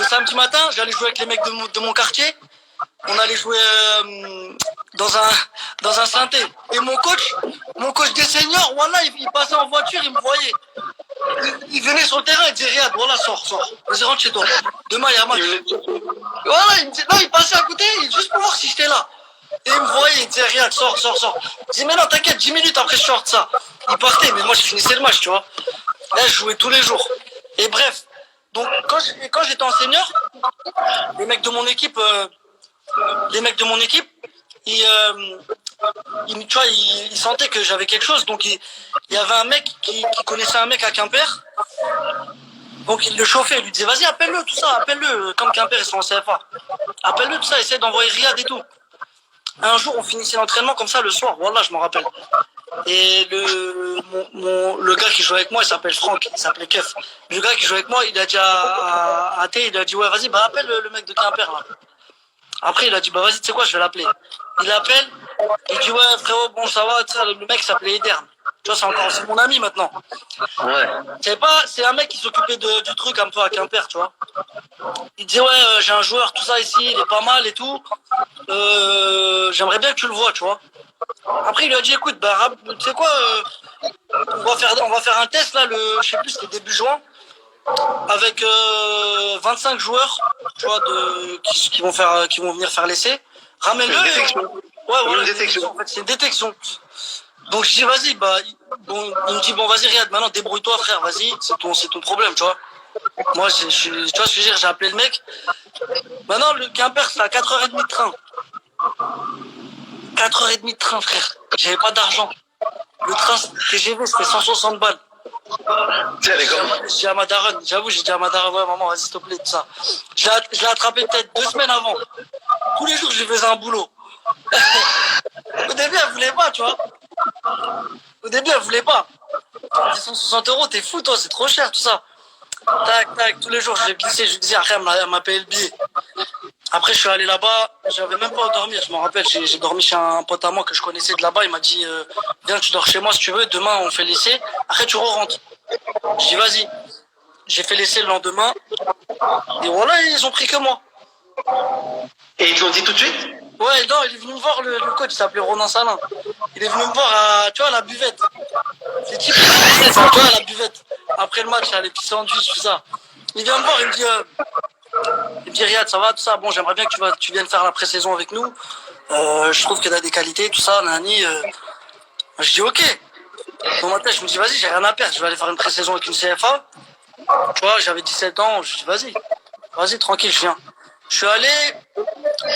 samedi matin, j'allais jouer avec les mecs de mon quartier. On allait jouer dans un synthé. Et mon coach des seniors, voilà, il passait en voiture, il me voyait. Il venait sur le terrain, il disait Riyad, voilà, sors. Vas-y, rentre chez toi. Demain, il y a un match. Voilà, il me disait, non, il passait à côté, juste pour voir si j'étais là. Et il me voyait, il disait Riyad, sors. Je disais, mais non, t'inquiète, 10 minutes après, je sors de ça. Il partait, mais moi, je finissais le match, tu vois. Là, je jouais tous les jours. Et bref, donc, quand j'étais en senior, les mecs de mon équipe, tu vois, ils sentaient que j'avais quelque chose. Donc, il y avait un mec qui connaissait un mec à Quimper. Donc, il le chauffait. Il lui disait, vas-y, appelle-le, tout ça, appelle-le. Comme Quimper, ils sont en CFA. Appelle-le, tout ça, essaie d'envoyer Riyad et tout. Un jour, on finissait l'entraînement comme ça le soir. Voilà, je m'en rappelle. Et le gars qui joue avec moi, il s'appelle Franck, il s'appelait Kev. Le gars qui joue avec moi, il a dit à Thé, il a dit, ouais, vas-y, bah, appelle le mec de Quimper, là. Après, il a dit, bah, vas-y, tu sais quoi, je vais l'appeler. Il l'appelle, il dit, ouais, frérot, bon, ça va, le mec s'appelait Edern. Tu vois, c'est mon ami maintenant. Ouais. C'est un mec qui s'occupait du truc un peu à Quimper, tu vois. Il dit, ouais, j'ai un joueur, tout ça ici, il est pas mal et tout. J'aimerais bien que tu le vois, tu vois. Après, il lui a dit, écoute, bah, tu sais quoi, on va faire un test, là, je sais plus, c'était début juin, avec 25 joueurs, tu vois, qui vont venir faire l'essai. Ramène-le. Une détection. Ouais, voilà, une détection. En fait, c'est une détection. Donc, je dis, vas-y, bah, bon, il me dit, bon, vas-y, Riyad, maintenant, débrouille-toi, frère, vas-y, c'est ton problème, tu vois. Moi, tu vois ce que je veux dire, j'ai appelé le mec. Maintenant, le Quimper, c'est à 4h30 de train. 4h30 de train, frère. J'avais pas d'argent. Le train TGV, c'était 160 balles. Tiens, j'ai dit à ma daronne, j'avoue, j'ai dit à ma daronne, ouais, maman, vas-y, s'il te plaît, tout ça. Je l'ai attrapé peut-être 2 semaines avant. Tous les jours, je lui faisais un boulot. Au début, elle voulait pas, tu vois. Au début, elle voulait pas. 160 €, t'es fou, toi, c'est trop cher, tout ça. Tac, tous les jours, je l'ai glissé, je lui disais, après, elle m'a payé le billet. Après, je suis allé là-bas, j'avais même pas à dormir, je me rappelle, j'ai dormi chez un pote à moi que je connaissais de là-bas, il m'a dit, viens, tu dors chez moi si tu veux, demain, on fait l'essai, après, tu re-rentres. Je dis, vas-y. J'ai fait l'essai le lendemain, et voilà, ils ont pris que moi. Et ils te l'ont dit tout de suite? Ouais, non, il est venu me voir, le coach, il s'appelait Ronan Salin. Il est venu me voir tu vois, à la buvette. C'est type, tu vois, à la buvette. Après le match, les petits sandwichs, tout ça. Il vient me voir, il me dit Riyad, ça va, tout ça. Bon, j'aimerais bien que tu viennes faire la pré-saison avec nous. Je trouve que t'as des qualités, tout ça, nani. Je dis ok. Dans ma tête, je me dis vas-y, j'ai rien à perdre. Je vais aller faire une pré-saison avec une CFA. Tu vois, j'avais 17 ans. Je dis vas-y, tranquille, je viens. Je suis allé.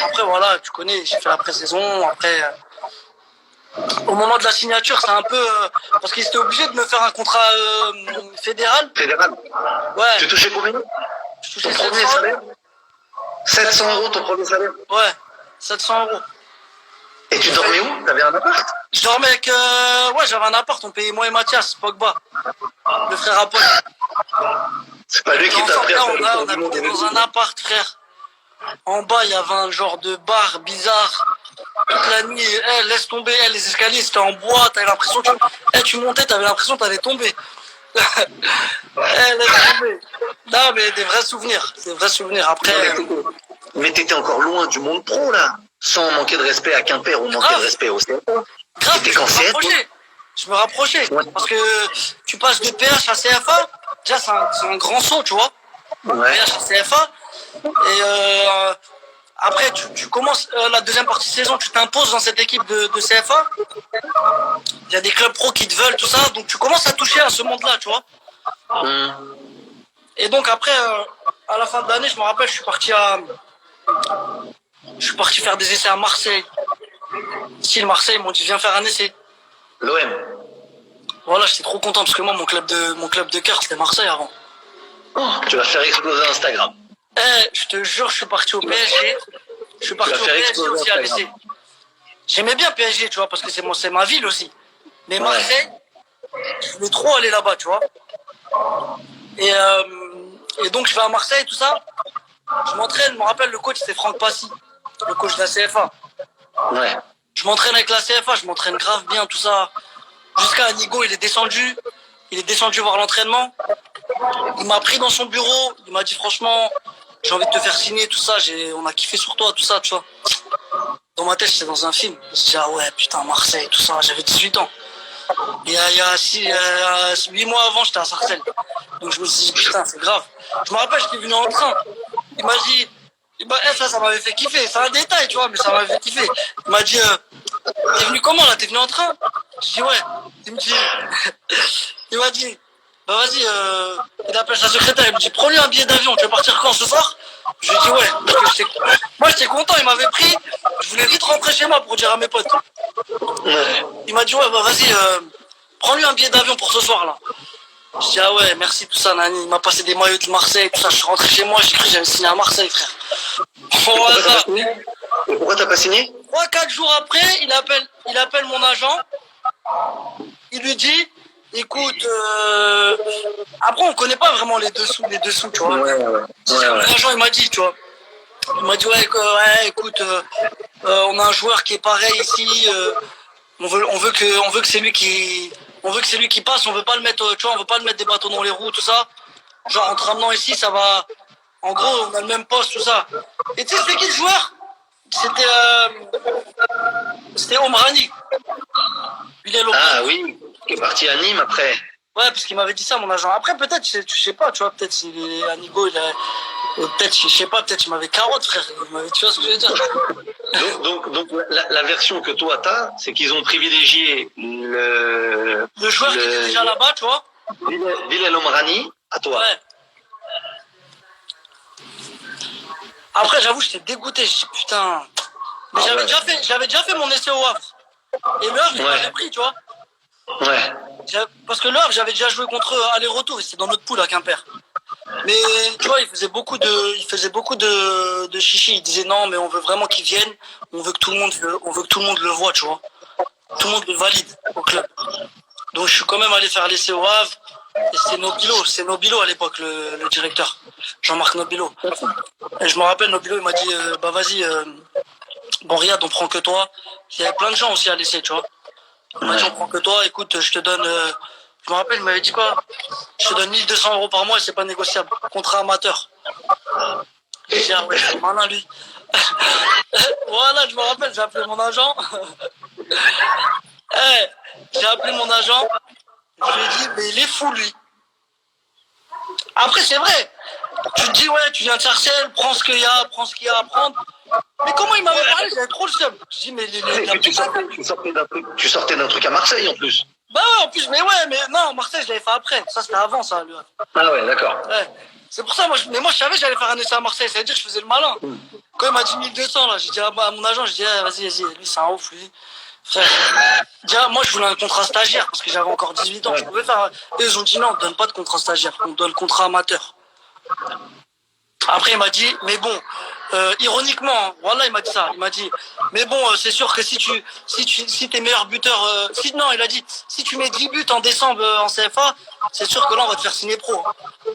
Après, voilà, tu connais, j'ai fait la pré-saison. Après, au moment de la signature, c'est un peu... parce qu'ils étaient obligés de me faire un contrat fédéral. Fédéral? Ouais. Tu touchais combien? Je touchais ton premier salaire? 700 € ton premier salaire? Ouais, 700 €. Et tu dormais où? T'avais un appart? Je dormais avec... ouais, j'avais un appart, on payait moi et Mathias, Pogba. Le frère à Paul. C'est pas lui qui t'a pris à faire on habitait dans un appart, frère. En bas, il y avait un genre de bar bizarre. Toute la nuit, laisse tomber, les escaliers, c'était en bois, t'avais l'impression que... tu montais, t'avais l'impression que t'allais tomber. Laisse tomber. Non, mais des vrais souvenirs. Après... Mais t'étais encore loin du monde pro, là. Sans manquer de respect à Quimper ou manquer de respect au CFA. Grave, je me rapprochais. Ouais. Parce que tu passes de PH à CFA, déjà c'est un grand saut, tu vois. Ouais. PH à CFA. Et après, tu commences la deuxième partie de saison, tu t'imposes dans cette équipe de CFA. Il y a des clubs pro qui te veulent, tout ça. Donc tu commences à toucher à ce monde-là, tu vois. Et donc après, à la fin de l'année, je me rappelle, je suis parti faire des essais à Marseille. Si Marseille, ils m'ont dit viens faire un essai. L'OM. Voilà, j'étais trop content parce que moi, mon club de cœur, c'était Marseille avant. Oh, tu vas faire exploser Instagram. Je te jure, je suis parti au PSG. Je suis parti au PSG aussi à l'essai. J'aimais bien PSG, tu vois, parce que c'est ma ville aussi. Mais Marseille, je voulais trop aller là-bas, tu vois. Et donc, je vais à Marseille, tout ça. Je m'entraîne, je me rappelle, le coach, c'était Franck Passy, le coach de la CFA. Ouais. Je m'entraîne avec la CFA, je m'entraîne grave bien, tout ça. Jusqu'à Anigo, il est descendu voir l'entraînement. Il m'a pris dans son bureau, il m'a dit franchement, j'ai envie de te faire signer, tout ça, on a kiffé sur toi, tout ça, tu vois. Dans ma tête, j'étais dans un film. Je dis, ah ouais, putain, Marseille, tout ça, j'avais 18 ans. Il y a 8 mois avant, j'étais à Sarcelles. Donc je me suis dit, putain, c'est grave. Je me rappelle, j'étais venu en train. Il m'a dit, ça m'avait fait kiffer. C'est un détail, tu vois, mais ça m'avait fait kiffer. Il m'a dit, t'es venu comment là? T'es venu en train? Je dis, ouais. Il me dit, il m'a dit, bah vas-y, il appelle sa secrétaire, il me dit, prends-lui un billet d'avion, tu veux partir quand ce soir? Je lui ai dit, ouais. Parce que moi, j'étais content, il m'avait pris. Je voulais vite rentrer chez moi pour dire à mes potes. Il m'a dit, ouais, bah vas-y, prends-lui un billet d'avion pour ce soir là. Je dis, ah ouais, merci, tout ça, Nani. Il m'a passé des maillots de Marseille, tout ça. Je suis rentré chez moi, j'ai cru que j'avais signé à Marseille, frère. Et pourquoi t'as pas signé? 3-4 jours après, il appelle mon agent. Il lui dit, écoute, après on connaît pas vraiment les dessous, tu vois. Mon agent, il m'a dit, tu vois. Il m'a dit, ouais, écoute, on a un joueur qui est pareil ici. On veut que c'est lui qui passe. On veut pas le mettre, tu vois, on veut pas le mettre des bâtons dans les roues, tout ça. Genre en te ramenant ici, ça va. En gros, on a le même poste, tout ça. Et tu sais, c'était qui le joueur? C'était Omrani. Ah oui, qui est parti à Nîmes après. Ouais, parce qu'il m'avait dit ça, mon agent. Après, peut-être, je sais pas, tu vois, peut-être s'il est à Nigo, peut-être, je sais pas, peut-être il m'avait carotte, frère. Tu vois ce que je veux dire? Donc la version que toi t'as, c'est qu'ils ont privilégié le joueur qui était déjà là-bas, tu vois. Bilal Omrani à toi. Ouais. Après, j'avoue, j'étais dégoûté. Je dis, putain. Mais j'avais déjà fait mon essai au Havre. Et le Havre, il m'avait pris, tu vois. Ouais. Parce que le Havre, j'avais déjà joué contre eux aller-retour. Et c'était dans notre poule à Quimper. Mais tu vois, il faisait beaucoup de chichi. Il disait non, mais on veut vraiment qu'ils viennent. On veut que tout le monde le voit, tu vois. Tout le monde le valide au club. Donc je suis quand même allé faire l'essai au Havre. Et c'est Nobilo à l'époque, le directeur. Jean-Marc Nobilo. Et je me rappelle, Nobilo, il m'a dit, bah vas-y, bon Riyad, on prend que toi. Il y avait plein de gens aussi à l'essai, tu vois. Il m'a dit, on prend que toi, écoute, je te donne, je me rappelle, il m'avait dit quoi? Je te donne 1200 € par mois et c'est pas négociable. Contrat amateur. J'ai dit, ah ouais, c'est malin lui. Voilà, je me rappelle, j'ai appelé mon agent. J'ai appelé mon agent. Je lui ai dit, mais il est fou, lui. Après, c'est vrai. Tu te dis, ouais, tu viens de Sarcelles, prends ce qu'il y a à prendre. Mais comment il m'avait parlé, j'avais trop le seum. Je dis, mais tu sortais d'un truc à Marseille en plus. Bah ouais, en plus, mais non, Marseille, je l'avais fait après. Ça, c'était avant, ça, lui. Ah ouais, d'accord. Ouais. C'est pour ça, moi, je savais que j'allais faire un essai à Marseille. Ça veut dire que je faisais le malin. Quand il m'a dit 1200, là, j'ai dit à mon agent, j'ai dit, vas-y, lui, c'est un ouf, lui. Frère, déjà, moi, je voulais un contrat stagiaire parce que j'avais encore 18 ans. Je pouvais faire. Et ils ont dit non, on ne donne pas de contrat stagiaire, on donne le contrat amateur. Après, il m'a dit, mais bon, ironiquement, voilà, il m'a dit ça. Il m'a dit, mais bon, c'est sûr que si t'es meilleur buteur, non, il a dit, si tu mets 10 buts en décembre en CFA, c'est sûr que là, on va te faire signer pro.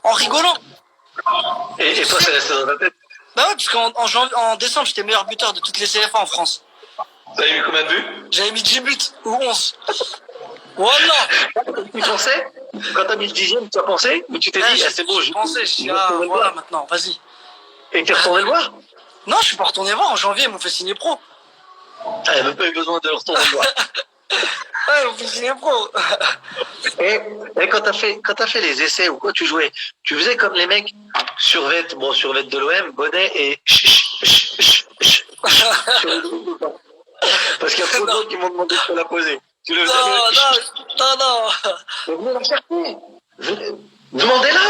En rigolant. Et toi, c'est resté dans ta tête? Bah ouais, parce qu'en décembre, j'étais meilleur buteur de toutes les CFA en France. T'avais mis combien de buts? J'avais mis 10 buts, ou 11. Voilà. Tu pensais? Quand t'as mis le 10e, tu as pensé? Mais tu t'es dit, c'est beau. Je pensais, je dis, voilà, maintenant, vas-y. Et t'es retourné le voir? Non, je suis pas retourné voir. En janvier, ils m'ont fait signer pro. Ah, il n'y avait pas eu besoin de le retourner le voir. Ouais, ils m'ont fait signer pro. Et quand t'as fait les essais ou quoi, tu jouais, tu faisais comme les mecs, survêt de l'OM, bonnet et parce qu'il y a trop de gens qui m'ont demandé de te la poser. Tu le faisais? Non. Venez la chercher. Demandez-la.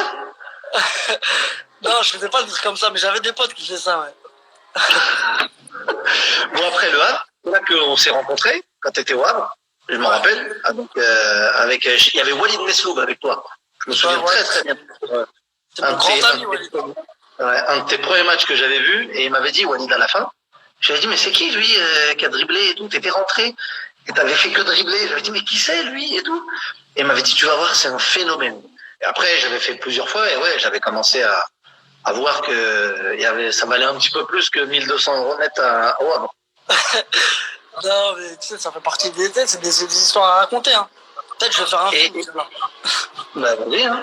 Non, je faisais pas des trucs comme ça, mais j'avais des potes qui faisaient ça, ouais. Bon, après le Havre, c'est là qu'on s'est rencontrés, quand t'étais au Havre, je me rappelle, il y avait Walid Mesloub avec toi. Je me souviens très bien. C'est mon grand ami, Walid. Un de tes premiers matchs que j'avais vu, et il m'avait dit, Walid, à la fin, je lui ai dit, mais c'est qui lui qui a dribblé et tout? T'étais rentré et t'avais fait que dribbler. J'avais dit, mais qui c'est lui et tout? Et il m'avait dit, tu vas voir, c'est un phénomène. Et après, j'avais fait plusieurs fois, et ouais, j'avais commencé à voir que ça valait un petit peu plus que 1200 € net au Havre. Non, mais tu sais, ça fait partie des têtes, c'est des histoires à raconter. Hein. Peut-être je vais faire un Et, film. Là. bah,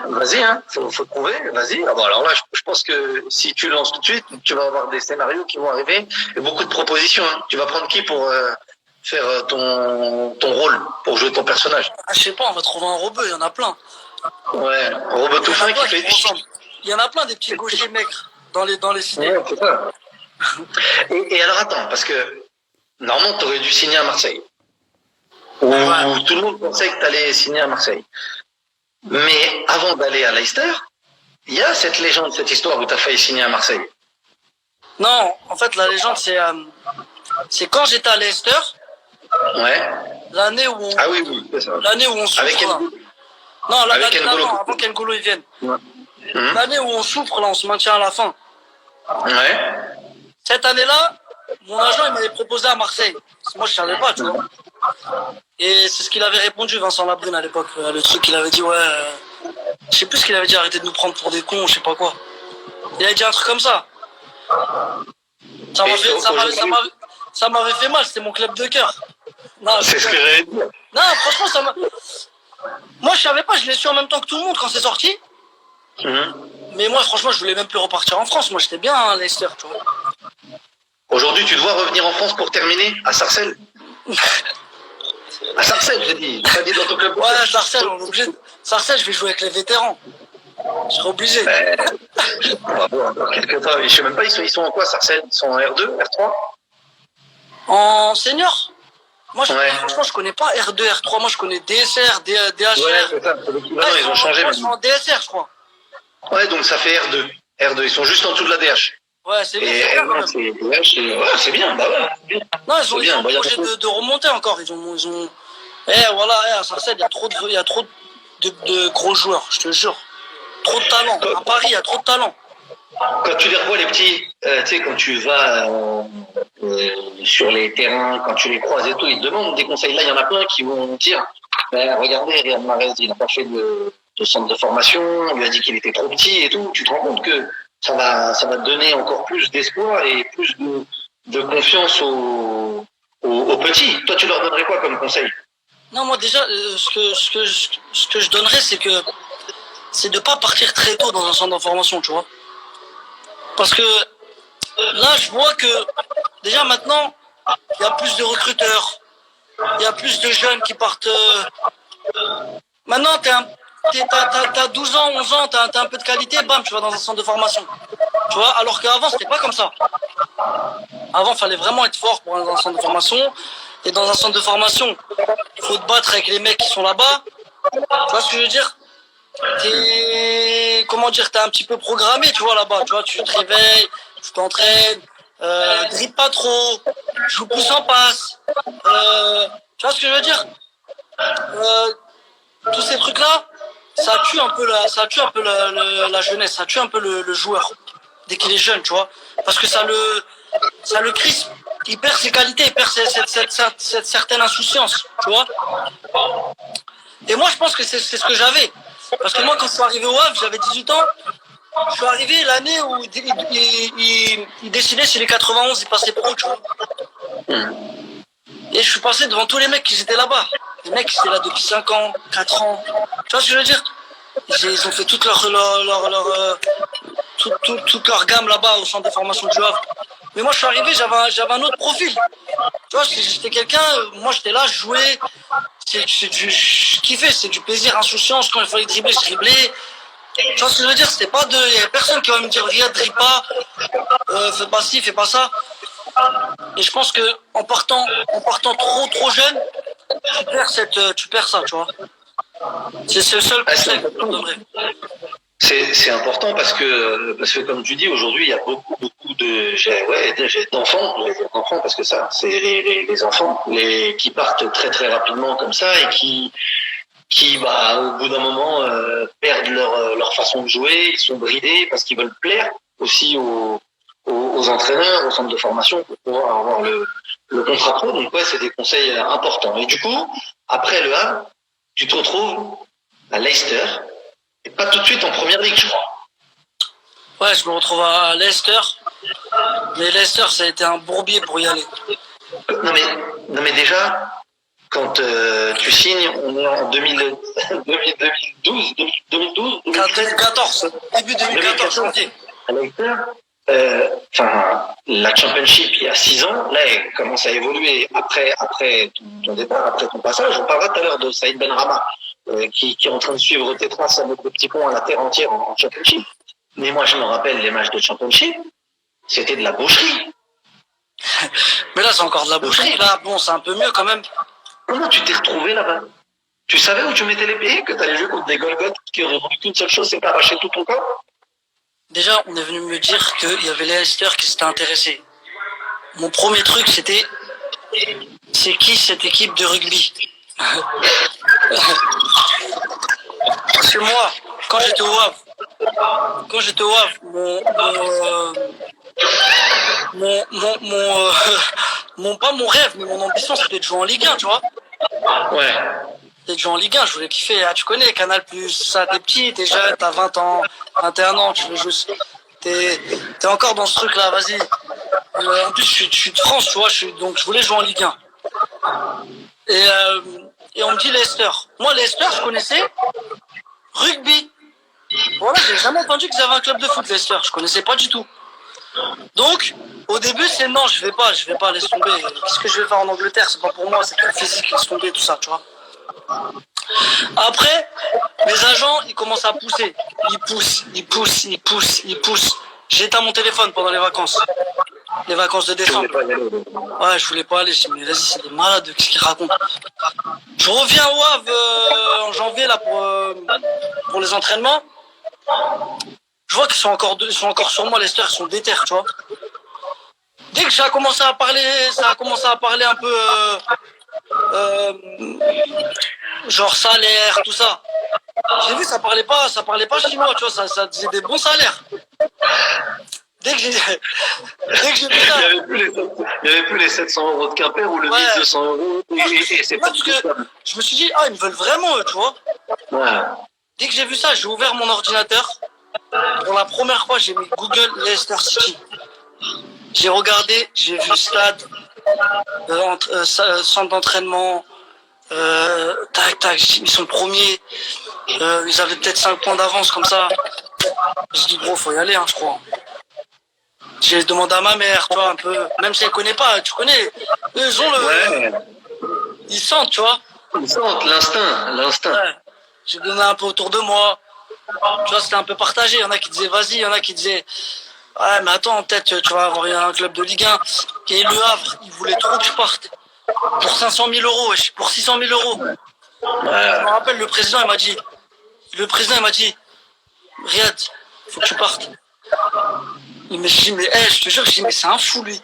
vas-y, hein, faut trouver, vas-y. Ah bon, alors là, je pense que si tu lances tout de suite, tu vas avoir des scénarios qui vont arriver et beaucoup de propositions. Hein. Tu vas prendre qui pour faire ton rôle, pour jouer ton personnage? Ah, je sais pas, on va trouver un robot, il y en a plein. Ouais, Robot Il y en a Touffin qui plein qui fait. me ressemblent. Il y en a plein des petits gauchers maigres dans les ciné. Ouais, c'est ça. Et alors attends, parce que normalement, tu aurais dû signer à Marseille. Où Ouais. tout le monde pensait que tu allais signer à Marseille. Mais avant d'aller à Leicester, il y a cette légende, cette histoire où tu as failli signer à Marseille. Non, en fait, la légende, c'est quand j'étais à Leicester, Ouais. l'année où Ah oui, c'est ça. l'année où on souffre. Avec Là. Non, Avec l'année N'Golo. d'avant, avant qu'N'Golo il vienne. Ouais. L'année où on souffre, là, on se maintient à la fin. Ouais. Cette année-là, mon agent, il m'avait proposé à Marseille. Moi, je savais pas, tu vois. Et c'est ce qu'il avait répondu, Vincent Labrune, à l'époque. Le truc, il avait dit, ouais, je sais plus ce qu'il avait dit, arrêtez de nous prendre pour des cons, je sais pas quoi. Il avait dit un truc comme ça. Ça m'avait fait mal, c'était mon club de cœur. Non, C'est ce que j'allais dire. non, franchement, ça m'a. Moi, je savais pas, je l'ai su en même temps que tout le monde quand c'est sorti. Mais moi, franchement, je voulais même plus repartir en France. Moi, j'étais bien à Leicester, tu vois. Aujourd'hui, tu dois revenir en France pour terminer à Sarcelles. À Sarcelles, j'ai dit. Pas dit dans ton club. Ouais, Sarcelles, on est obligé. Sarcelles, je vais jouer avec les vétérans. Je serai obligé. Bravo, encore quelques temps. Je sais même pas, ils sont en quoi, Sarcelles? Ils sont en R2, R3? En senior, moi, Ouais. franchement, je connais pas R2, R3. Moi, je connais DSR, DHR. Ouais, c'est ça. C'est l'équivalent, ils ont changé. Ils sont en DSR, je crois. Ouais, donc ça fait R2. R2, ils sont juste en dessous de la DH. Ouais, c'est bien. Et R1, c'est DH. Ouais, c'est bien, bah ouais. Non, ils ont bien. un projet de remonter encore. Ils ont. Voilà, à Sarcelles, il y a trop de gros joueurs, je te jure. Trop de talent. À Paris, il y a trop de talent. Quand tu les revois, les petits, tu sais, quand tu vas sur les terrains, quand tu les croises et tout, ils te demandent des conseils. Là, il y en a plein qui vont dire, regardez, Riyad Mahrez, il n'a pas fait de centre de formation, on lui a dit qu'il était trop petit et tout. Tu te rends compte que ça va te donner encore plus d'espoir et plus de confiance aux petits. Toi, tu leur donnerais quoi comme conseil? Non, moi déjà, ce que je donnerais, c'est de pas partir très tôt dans un centre d'information, tu vois. Parce que là, je vois que déjà maintenant, il y a plus de recruteurs, il y a plus de jeunes qui partent. Maintenant, t'as 12 ans, 11 ans, t'as un peu de qualité, bam, tu vas dans un centre de formation. Tu vois, alors qu'avant, c'était pas comme ça. Avant, il fallait vraiment être fort pour aller dans un centre de formation. Et dans un centre de formation, il faut te battre avec les mecs qui sont là-bas. Tu vois ce que je veux dire? T'es un petit peu programmé, tu vois, là-bas. Tu vois, tu te réveilles, tu t'entraînes, dribble pas trop, joue plus en passe. Tu vois ce que je veux dire? Tous ces trucs-là, ça tue un peu la jeunesse, ça tue un peu le joueur dès qu'il est jeune, tu vois, parce que ça le crispe, il perd ses qualités, il perd cette certaine insouciance, tu vois. Et moi, je pense que c'est ce que j'avais, parce que moi, quand je suis arrivé au Havre, j'avais 18 ans. Je suis arrivé l'année où il décidait si les 91 il passait pro, tu vois. Et je suis passé devant tous les mecs qui étaient là-bas. Les mecs qui étaient là depuis 5 ans, 4 ans. Tu vois ce que je veux dire? Ils ont fait toute toute leur gamme là-bas au centre de formation du Havre. Mais moi, je suis arrivé, j'avais un autre profil. Tu vois, j'étais quelqu'un, moi j'étais là, je jouais. Je kiffais, c'est du plaisir, insouciance. Quand il fallait dribbler, je driblais. Tu vois ce que je veux dire? C'était pas il y a personne qui va me dire, Riyad, dribble pas, fais pas ci, fais pas ça. Et je pense que en partant trop jeune, tu perds ça, tu vois. C'est le seul conseil que je te donnerais. C'est important parce que comme tu dis, aujourd'hui, il y a beaucoup d'enfants parce que ça, c'est les enfants qui partent très très rapidement comme ça et qui au bout d'un moment perdent leur façon de jouer, ils sont bridés parce qu'ils veulent plaire aussi aux entraîneurs, aux centres de formation pour pouvoir avoir le contrat pro. Donc ouais, c'est des conseils importants. Et du coup, après le Havre, tu te retrouves à Leicester. Et pas tout de suite en première ligue, je crois. Ouais, je me retrouve à Leicester. Mais Leicester, ça a été un bourbier pour y aller. Non mais déjà, quand tu signes, on est en 2014, début 2014, janvier. À Leicester, la Championship il y a 6 ans, là, elle commence à évoluer après ton départ, après ton passage. On parlera tout à l'heure de Saïd Benrahma, qui est en train de suivre tes traces avec le petit pont à la terre entière en Championship. Mais moi, je me rappelle les matchs de Championship, c'était de la boucherie. Mais là, c'est encore de la boucherie. Là, bon, c'est un peu mieux quand même. Comment tu t'es retrouvé là-bas? Tu savais où tu mettais les pieds, que tu allais jouer contre des Golgoth qui auraient voulu qu'une seule chose, c'est t'arracher tout ton corps? Déjà, on est venu me dire qu'il y avait les Leicester qui s'étaient intéressés. Mon premier truc, c'était c'est qui cette équipe de rugby? Parce que moi, quand j'étais au Havre, pas mon rêve, mais mon ambition, c'était de jouer en Ligue 1, tu vois. Ouais. C'était de jouer en Ligue 1, je voulais kiffer. Ah, tu connais Canal+, ça, t'es petit, t'es jeune, t'as 20 ans, 21 ans, tu veux jouer. T'es encore dans ce truc-là, vas-y. En plus, je suis de France, tu vois, donc je voulais jouer en Ligue 1. Et on me dit Leicester. Moi, Leicester, je connaissais rugby. Voilà, j'ai jamais entendu qu'ils avaient un club de foot, Leicester. Je connaissais pas du tout. Donc, au début, c'est non, je vais pas, laisse tomber. Qu'est-ce que je vais faire en Angleterre? C'est pas pour moi, c'est trop physique, laisse tomber, tout ça, tu vois. Après, les agents, ils commencent à pousser. Ils poussent. J'éteins mon téléphone pendant les vacances. Les vacances de décembre. Ouais, je voulais pas aller. Je me dis, mais vas-y, c'est des malades, qu'est-ce qu'ils racontent? Je reviens au Havre en janvier, là, pour les entraînements. Je vois qu'ils sont encore sur moi, Leicester, ils sont déter, tu vois. Dès que ça a commencé à parler un peu genre salaire, tout ça. J'ai vu, ça parlait pas chinois, tu vois, ça disait des bons salaires. Dès que j'ai vu ça. Il n'y avait plus les 700 € de Quimper ou le 1200 €. Et c'est pas parce que je me suis dit, ils me veulent vraiment, eux, tu vois. Ouais. Dès que j'ai vu ça, j'ai ouvert mon ordinateur. Pour la première fois, j'ai mis Google Leicester City. J'ai regardé, j'ai vu stade, centre d'entraînement, tac, ils sont premiers. Ils avaient peut-être 5 points d'avance comme ça. J'ai dit, gros, faut y aller, je crois. J'ai demandé à ma mère, tu vois, un peu, même si elle connaît pas, tu connais, eux, ils ont le... Ouais. Ils sentent, tu vois. Ils sentent l'instinct. Ouais. J'ai donné un peu autour de moi. Tu vois, c'était un peu partagé. Il y en a qui disaient vas-y, il y en a qui disaient ouais, mais attends, peut-être tu vas avoir un club de Ligue 1. Et le Havre, il voulait trop que je parte. Pour 500 000 €, pour 600 000 €. Ouais. Je me rappelle, le président, il m'a dit, Riyad, faut que tu partes. Mais je dis, je te jure, mais c'est un fou, lui.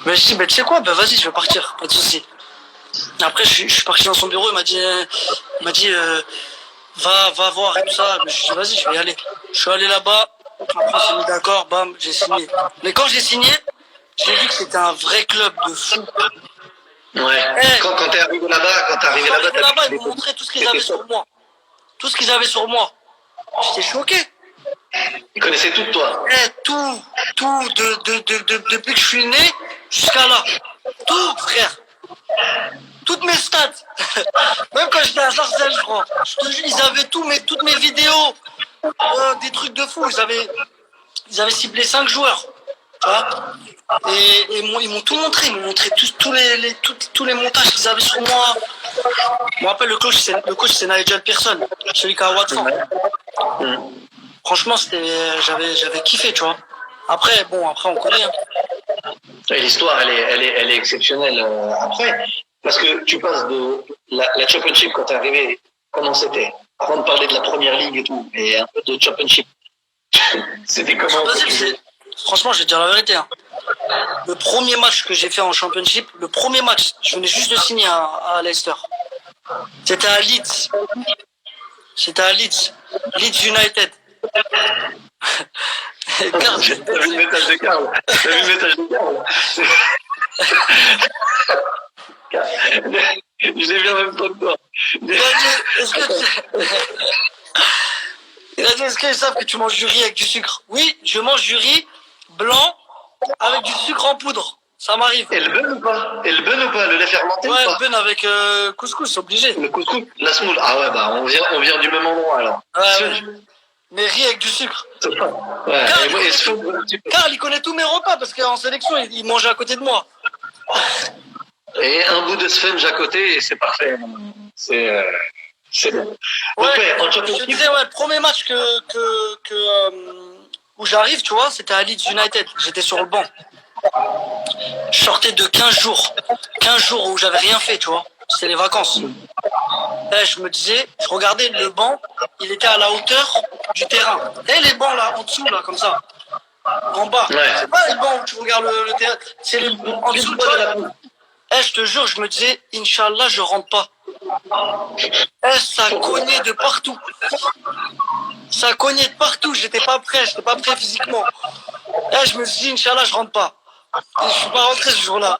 Mais je dis, tu sais quoi, vas-y, je vais partir, pas de souci. Après, je suis parti dans son bureau, il m'a dit, va voir et tout ça. Mais je dis, vas-y, je vais y aller. Je suis allé là-bas, après, on s'est mis d'accord, bam, j'ai signé. Mais quand j'ai signé, j'ai vu que c'était un vrai club de fou. Ouais. Quand t'es arrivé là-bas, ils m'ont montré tout ce qu'ils avaient sur moi. Tout ce qu'ils avaient sur moi. J'étais choqué. Ils connaissaient tout de toi. Tout, depuis que je suis né jusqu'à là. Tout, frère. Toutes mes stats. Même quand j'étais à Sarcelles, je crois. Je te jure, ils avaient toutes mes vidéos. Des trucs de fou. Ils avaient ciblé 5 joueurs. Tu vois. Et ils m'ont tout montré. Ils m'ont montré tous les montages qu'ils avaient sur moi. Je me rappelle, le coach, c'est Nigel Pearson. Celui qui a Watford. Franchement, j'avais kiffé, tu vois. Après, on connaît. Et l'histoire, elle est exceptionnelle après. Parce que tu passes de la Championship quand t'es arrivé, comment c'était? Avant de parler de la première ligue et tout, et un peu de Championship. C'était comment? Franchement, je vais te dire la vérité. Le premier match que j'ai fait en Championship, je venais juste de signer à Leicester. C'était à Leeds. Leeds United. T'as vu le métage de Carl? Je l'ai vu en même temps que toi. Il a dit, est-ce qu'ils savent que tu manges du riz avec du sucre? Oui, je mange du riz blanc avec du sucre en poudre. Ça m'arrive. Et le bun ou pas? Le lait fermenté ou Ouais, pas? le bun avec couscous, obligé. Le couscous, la semoule. Ah ouais, bah on vient du même endroit alors. Ouais. Mais riz avec du sucre. Ouais. Karl, il connaît tous mes repas parce qu'en sélection, il mangeait à côté de moi. Et un bout de sponge à côté et c'est parfait. C'est bon. Ouais, je te disais, ouais, premier match où j'arrive, tu vois, c'était à Leeds United. J'étais sur le banc. Je sortais de 15 jours. 15 jours où j'avais rien fait, tu vois. C'était les vacances. Et je me disais, je regardais le banc, il était à la hauteur du terrain. Et les bancs là, en dessous, là, comme ça. En bas. Ouais. C'est pas les bancs où tu regardes le terrain. C'est les en dessous, tu vois. Eh, je te jure, je me disais, Inch'Allah, je rentre pas. Eh, ça cognait de partout. Ça cognait de partout, j'étais pas prêt physiquement. Eh, je me suis dit, Inch'Allah, je rentre pas. Et je suis pas rentré ce jour-là.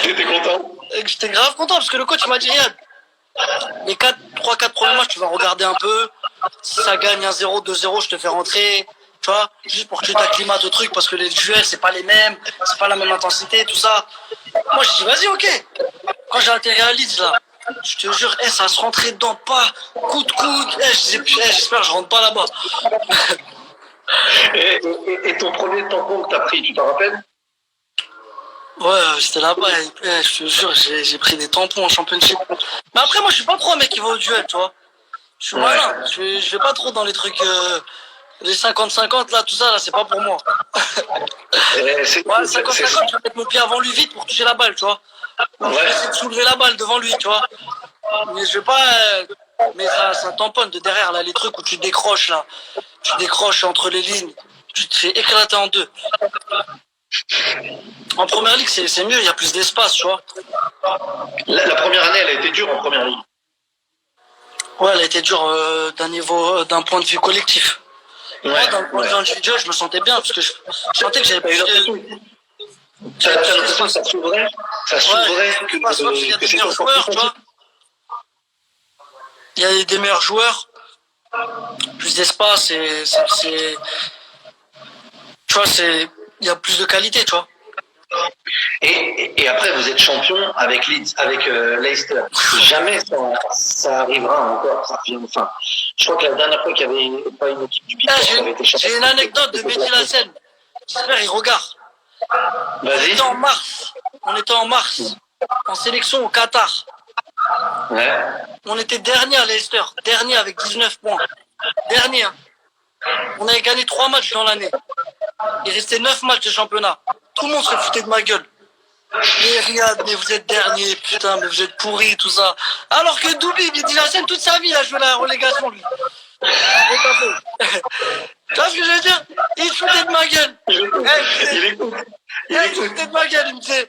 T'étais content? Et j'étais grave content parce que le coach m'a dit, regarde, les 3-4 premiers matchs, tu vas regarder un peu. Si ça gagne 1-0, 2-0, je te fais rentrer. Tu vois, juste pour que tu t'acclimates au truc parce que les duels, c'est pas les mêmes, c'est pas la même intensité, tout ça. Moi, je dis, vas-y, ok. Quand j'ai atterri à Leeds, là, je te jure, ça se rentrait dedans, pas coup de coude. J'espère que je rentre pas là-bas. Et ton premier tampon que t'as pris, tu t'en rappelles? Ouais, j'étais là-bas, je te jure, j'ai pris des tampons en championship. Mais après, moi, je suis pas trop un mec qui va au duel, tu vois. Je suis malin, je vais pas trop dans les trucs, les 50-50, là, tout ça, là, c'est pas pour moi. Ouais, 50-50, je vais mettre mon pied avant lui vite pour toucher la balle, tu vois. Je vais essayer de soulever la balle devant lui, tu vois. Mais je vais pas, mais ça tamponne de derrière, là, les trucs où tu décroches, là. Tu décroches entre les lignes, tu te fais éclater en deux. En première ligue, c'est mieux, il y a plus d'espace, tu vois. La première année, elle a été dure en première ligue. Ouais, elle a été dure d'un point de vue collectif. Ouais, moi, d'un point de vue individuel, je me sentais bien parce que je sentais que j'avais plus de... Ça s'ouvrait. Ça s'ouvrait. Parce qu'il y a des meilleurs joueurs, tu vois. Il y a des meilleurs joueurs, plus d'espace et tu vois, il y a plus de qualité, tu vois. Et après, vous êtes champion avec Leeds, avec Leicester. Jamais ça arrivera encore. Enfin, je crois que la dernière fois qu'il n'y avait pas une équipe du Big Four, ça avait été champion. J'ai une anecdote de Mehdi Lassène. J'espère il regarde. Vas-y. On était en mars, en sélection au Qatar. Ouais. On était dernier à Leicester, dernier avec 19 points. Dernier. On avait gagné 3 matchs dans l'année. Il restait 9 matchs de championnat. Tout le monde se foutait de ma gueule. Mais Riyad, mais vous êtes dernier, putain, mais vous êtes pourris, tout ça. Alors que Doubi, Mehdi Lassène, toute sa vie, il a joué la relégation, lui. Tu vois ce que je veux dire? Il se foutait de ma gueule. Il se foutait de ma gueule, il me disait,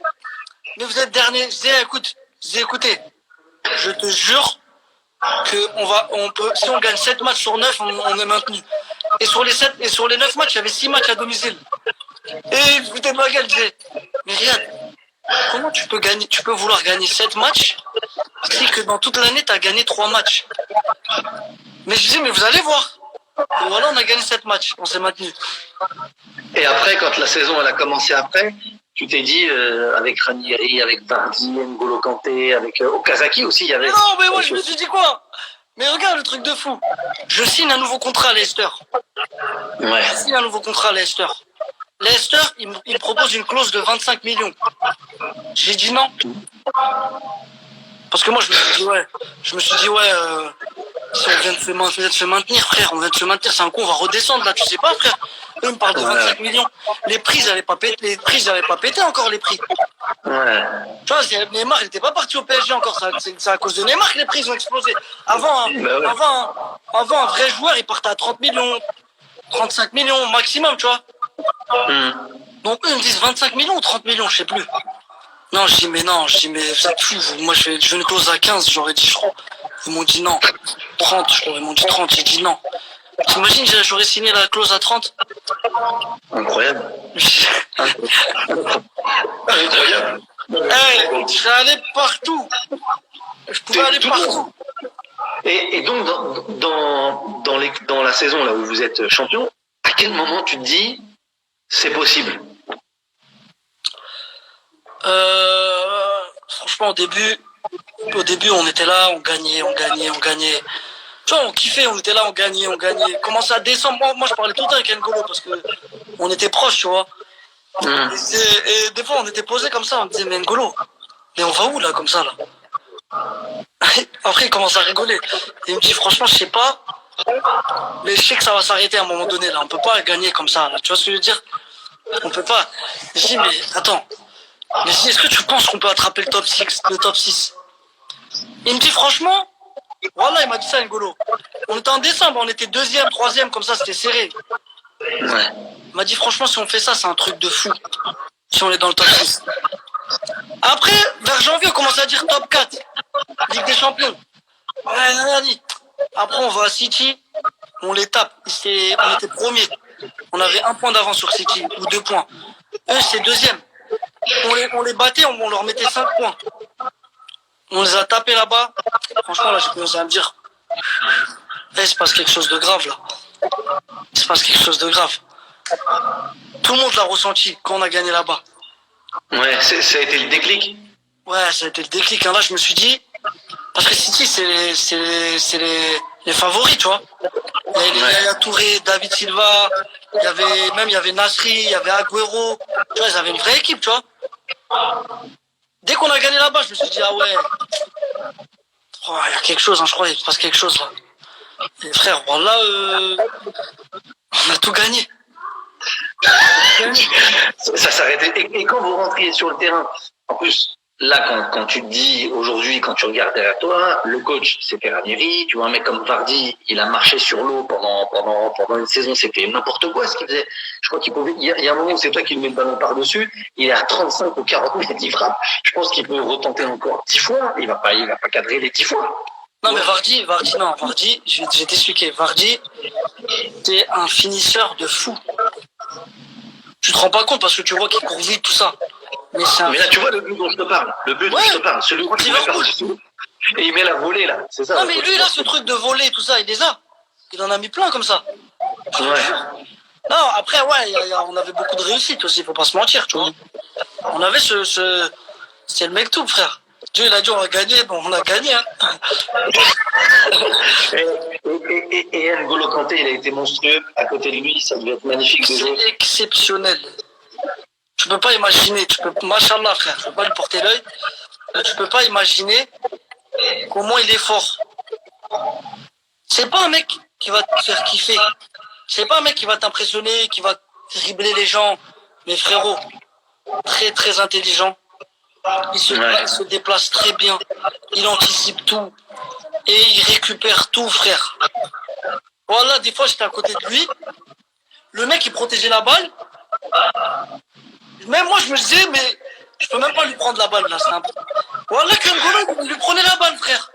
mais vous êtes dernier. Je disais, écoutez, je te jure que si on gagne 7 matchs sur 9, on est maintenu. Et sur les 9 matchs, il y avait 6 matchs à domicile. Et il se foutait de ma gueule, il disait, mais regarde, comment tu peux vouloir gagner 7 matchs si que dans toute l'année, tu as gagné 3 matchs? Mais je disais, mais vous allez voir. Et voilà, on a gagné 7 matchs, on s'est maintenu. Et après, quand la saison elle a commencé après, tu t'es dit, avec Ranieri, avec Vardy, N'Golo Kanté, avec Okazaki aussi, il y avait... Mais non, mais moi je me suis dit quoi? Mais regarde le truc de fou. Je signe un nouveau contrat à Leicester. Ouais. Je signe un nouveau contrat à Leicester. Leicester, il me propose une clause de 25 millions. J'ai dit non. Parce que moi, je me suis dit, si on vient de se maintenir, frère, c'est un coup, on va redescendre, là, tu sais pas, frère. Eux, ils me parlent de 25 millions. Les prix, ils n'avaient pas pété encore, les prix. Ouais. Tu vois, Neymar, il n'était pas parti au PSG encore, c'est à cause de Neymar que les prix ont explosé. Avant, un vrai joueur, il partait à 30 millions, 35 millions maximum, tu vois. Donc, eux, ils me disent 25 millions ou 30 millions, je sais plus. Non, je dis, mais vous êtes fous. Moi, je veux une clause à 15, j'aurais dit, je crois. Ils m'ont dit non. 30, je crois, ils m'ont dit 30, j'ai dit non. T'imagines, j'aurais signé la clause à 30? Incroyable. Incroyable. Je serais allé partout. Je pouvais aller partout. Et donc, dans la saison là où vous êtes champion, à quel moment tu te dis, c'est possible? Franchement, au début, on était là, on gagnait. Tu vois, on kiffait, on était là, on gagnait. Commençait à descendre. Moi, je parlais tout le temps avec N'Golo parce que on était proches, tu vois. Et des fois, on était posés comme ça, on disait, mais N'Golo, mais on va où là, comme ça, là? Après, il commence à rigoler. Et il me dit, franchement, je sais pas, mais je sais que ça va s'arrêter à un moment donné, là. On peut pas gagner comme ça, là. Tu vois ce que je veux dire? On peut pas. Je dis, mais attends. Mais est-ce que tu penses qu'on peut attraper le top 6? Il me dit, franchement, voilà, il m'a dit ça, N'Golo. On était en décembre, on était deuxième, troisième, comme ça, c'était serré. Ouais. Il m'a dit, franchement, si on fait ça, c'est un truc de fou. Si on est dans le top 6. Après, vers janvier, on commence à dire top 4. Ligue des Champions. Ouais. Après, on va à City. On les tape. On était premier. On avait 1 point d'avance sur City, ou 2 points. Eux, c'est deuxième. On les battait, on leur mettait 5 points. On les a tapés là-bas. Franchement, là, j'ai commencé à me dire, il se passe quelque chose de grave, là. Il se passe quelque chose de grave. Tout le monde l'a ressenti quand on a gagné là-bas. Ouais, ça a été le déclic. Ouais, ça a été le déclic. Là, je me suis dit, parce que City, c'est les favoris, tu vois. Il y a Touré, David Silva, il y avait Nasri, il y avait Agüero. Tu vois, ils avaient une vraie équipe, tu vois. Dès qu'on a gagné là-bas, je me suis dit, ah ouais, il y a quelque chose, hein, je crois, il se passe quelque chose là. Et frère, voilà, on a tout gagné. Ça s'arrêtait. Et quand vous rentriez sur le terrain, en plus, là, quand tu te dis aujourd'hui, quand tu regardes derrière toi, le coach, c'était Ranieri. Tu vois, un mec comme Vardy, il a marché sur l'eau pendant une saison, c'était n'importe quoi ce qu'il faisait. Je crois qu'il pouvait. Il y a un moment où c'est toi qui lui mets le ballon par-dessus, il est à 35 ou 40 mètres, il frappe. Je pense qu'il peut retenter encore 10 fois. Il va pas cadrer les 10 fois. Non, mais Vardy, je vais t'expliquer. Vardy, c'est un finisseur de fou. Tu te rends pas compte parce que tu vois qu'il court vite, tout ça. Mais là, tu vois le but dont je te parle. Le but dont je te parle. Celui où il met par-dessus. Et il met la volée, là. C'est ça. Non, mais lui, là, ce truc de voler, tout ça, il les a. Il en a mis plein comme ça. Ouais. Non, après, ouais, on avait beaucoup de réussite aussi, faut pas se mentir, tu vois. On avait c'est le mec tout, frère. Dieu, il a dit, on va gagner, bon, on a gagné, hein. Et N'Golo Kanté, il a été monstrueux. À côté de lui, ça devait être magnifique de jouer. C'est exceptionnel. Tu peux pas imaginer, machallah, frère, je peux pas lui porter l'œil. Tu peux pas imaginer comment il est fort. C'est pas un mec qui va te faire kiffer. C'est pas un mec qui va t'impressionner, qui va dribbler les gens. Mais frérot, très très intelligent. Il se déplace très bien. Il anticipe tout. Et il récupère tout, frère. Voilà, des fois j'étais à côté de lui. Le mec il protégeait la balle. Même moi je me disais, mais je peux même pas lui prendre la balle là. Voilà que N'Golo lui prenait la balle, frère.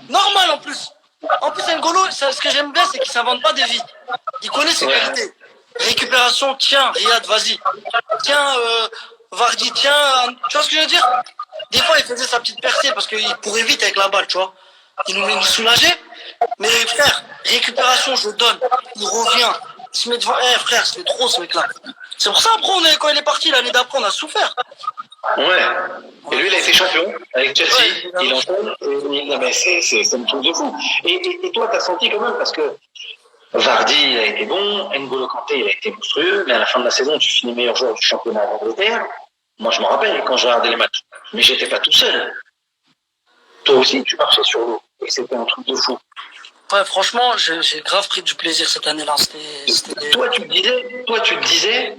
Normal en plus. En plus N'Golo, ce que j'aime bien, c'est qu'il s'invente pas des vies. Il connaît ses qualités. Récupération, tiens, Riyad, vas-y. Tiens, Vardy, tiens, tu vois ce que je veux dire? Des fois, il faisait sa petite percée parce qu'il courait vite avec la balle, tu vois. Il nous soulageait. Mais frère, récupération, je donne. Il revient. Il se met devant. Frère, c'est trop ce mec-là. C'est pour ça, après, quand il est parti l'année d'après, on a souffert. Ouais. Et lui, il a été champion avec Chelsea. Ouais, il enchaîne. C'est une truc de fou. Et toi, t'as senti quand même, parce que Vardy, il a été bon, N'Golo Kanté, il a été monstrueux, mais à la fin de la saison, tu finis meilleur joueur du championnat d'Angleterre. Moi, je me rappelle quand je regardais les matchs. Mais j'étais pas tout seul. Toi aussi, tu marchais sur l'eau. Et c'était un truc de fou. Ouais, franchement, j'ai grave pris du plaisir cette année-là. Toi, tu te disais,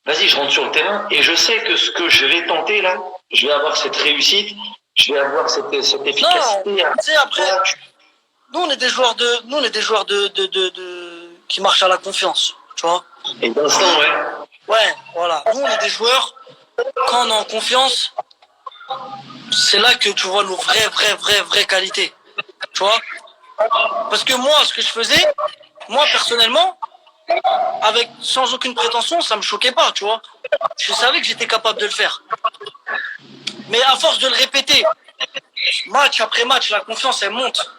vas-y, je rentre sur le terrain et je sais que ce que je vais tenter là, je vais avoir cette réussite, je vais avoir cette efficacité. Non, tu sais, après, nous on est des joueurs qui marchent à la confiance, tu vois. Et d'instant, ouais. Ouais, voilà. Nous on est des joueurs, quand on est en confiance, c'est là que tu vois nos vraies qualités, tu vois. Parce que moi, ce que je faisais, moi personnellement, sans aucune prétention, ça me choquait pas, tu vois. Je savais que j'étais capable de le faire. Mais à force de le répéter, match après match, la confiance elle monte.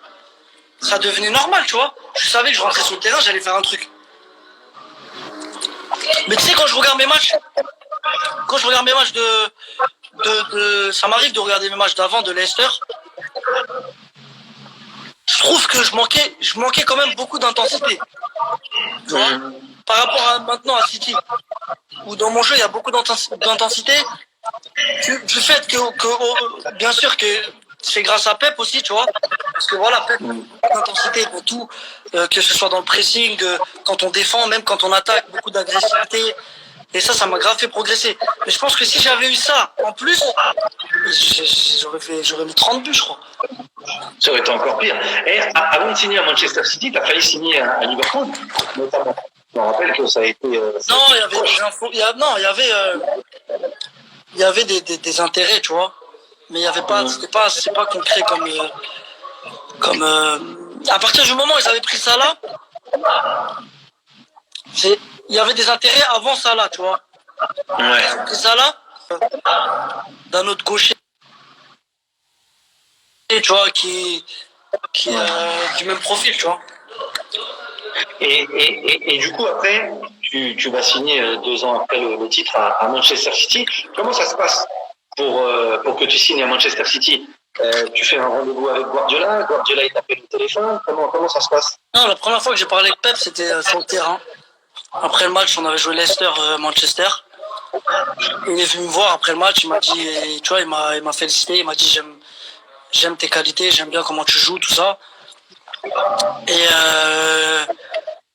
Ça devenait normal, tu vois. Je savais que je rentrais sur le terrain, j'allais faire un truc. Mais tu sais, quand je regarde mes matchs ça m'arrive de regarder mes matchs d'avant de Leicester. Je trouve que je manquais quand même beaucoup d'intensité. Tu vois, par rapport à maintenant à City, où dans mon jeu il y a beaucoup d'intensité, du fait que bien sûr que c'est grâce à Pep aussi, tu vois, parce que voilà, Pep, d'intensité pour tout, que ce soit dans le pressing, quand on défend, même quand on attaque, beaucoup d'agressivité. Et ça m'a grave fait progresser. Mais je pense que si j'avais eu ça en plus, j'aurais mis 30 buts, je crois. Ça aurait été encore pire. Et avant de signer à Manchester City, tu as failli signer à Liverpool, notamment. Je me rappelle que ça a été. Non, il y avait des infos. Il y avait des intérêts, tu vois. Mais il y avait pas, c'est pas concret comme. À partir du moment où ils avaient pris ça là, il y avait des intérêts avant ça là, tu vois. Ouais. Ils ont pris ça là, d'un autre gaucher, tu vois, qui du même profil, tu vois. Et du coup, après, tu vas signer 2 ans après le titre à Manchester City. Comment ça se passe pour que tu signes à Manchester City? Tu fais un rendez-vous avec Guardiola il t'appelle au téléphone, comment ça se passe? Non, la première fois que j'ai parlé avec Pep, c'était sur le terrain. Après le match, on avait joué Leicester-Manchester. Il est venu me voir après le match, il m'a dit, tu vois, il m'a félicité, il m'a dit j'aime tes qualités, j'aime bien comment tu joues, tout ça.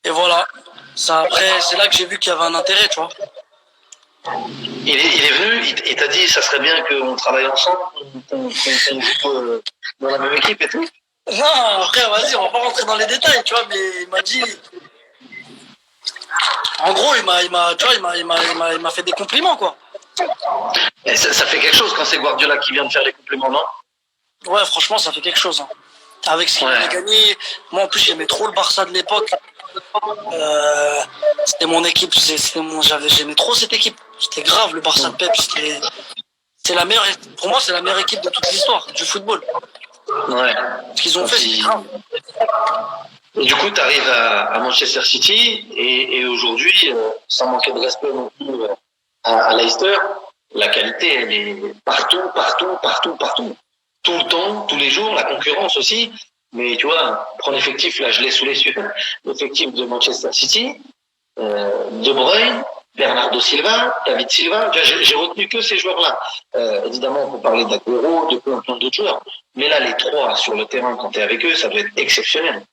Et voilà. Ça, après, c'est là que j'ai vu qu'il y avait un intérêt, tu vois. Il est venu, il t'a dit ça serait bien qu'on travaille ensemble, qu'on joue dans la même équipe et tout? Non, après, vas-y, on va pas rentrer dans les détails, tu vois, mais il m'a dit. En gros, il m'a fait des compliments, quoi. Et ça fait quelque chose quand c'est Guardiola qui vient de faire les compliments, non? Ouais, franchement, ça fait quelque chose. Hein. Avec ce qu'il a gagné, moi en plus j'aimais trop le Barça de l'époque. C'était mon équipe, j'aimais trop cette équipe. C'était grave le Barça de Pep. C'est la meilleure, pour moi, c'est la meilleure équipe de toute l'histoire du football. Ouais. Ce qu'ils ont fait, c'est grave. Et du coup, tu arrives à Manchester City et aujourd'hui, sans manquer de respect non plus à Leicester, la qualité, elle est partout. Tout le temps, tous les jours, la concurrence aussi. Mais tu vois, prends l'effectif, là, je l'ai sous les yeux, l'effectif de Manchester City, De Bruyne, Bernardo Silva, David Silva. J'ai retenu que ces joueurs-là. Évidemment, on peut parler d'Aguero, de plein d'autres joueurs. Mais là, les 3 sur le terrain, quand tu es avec eux, ça doit être exceptionnel.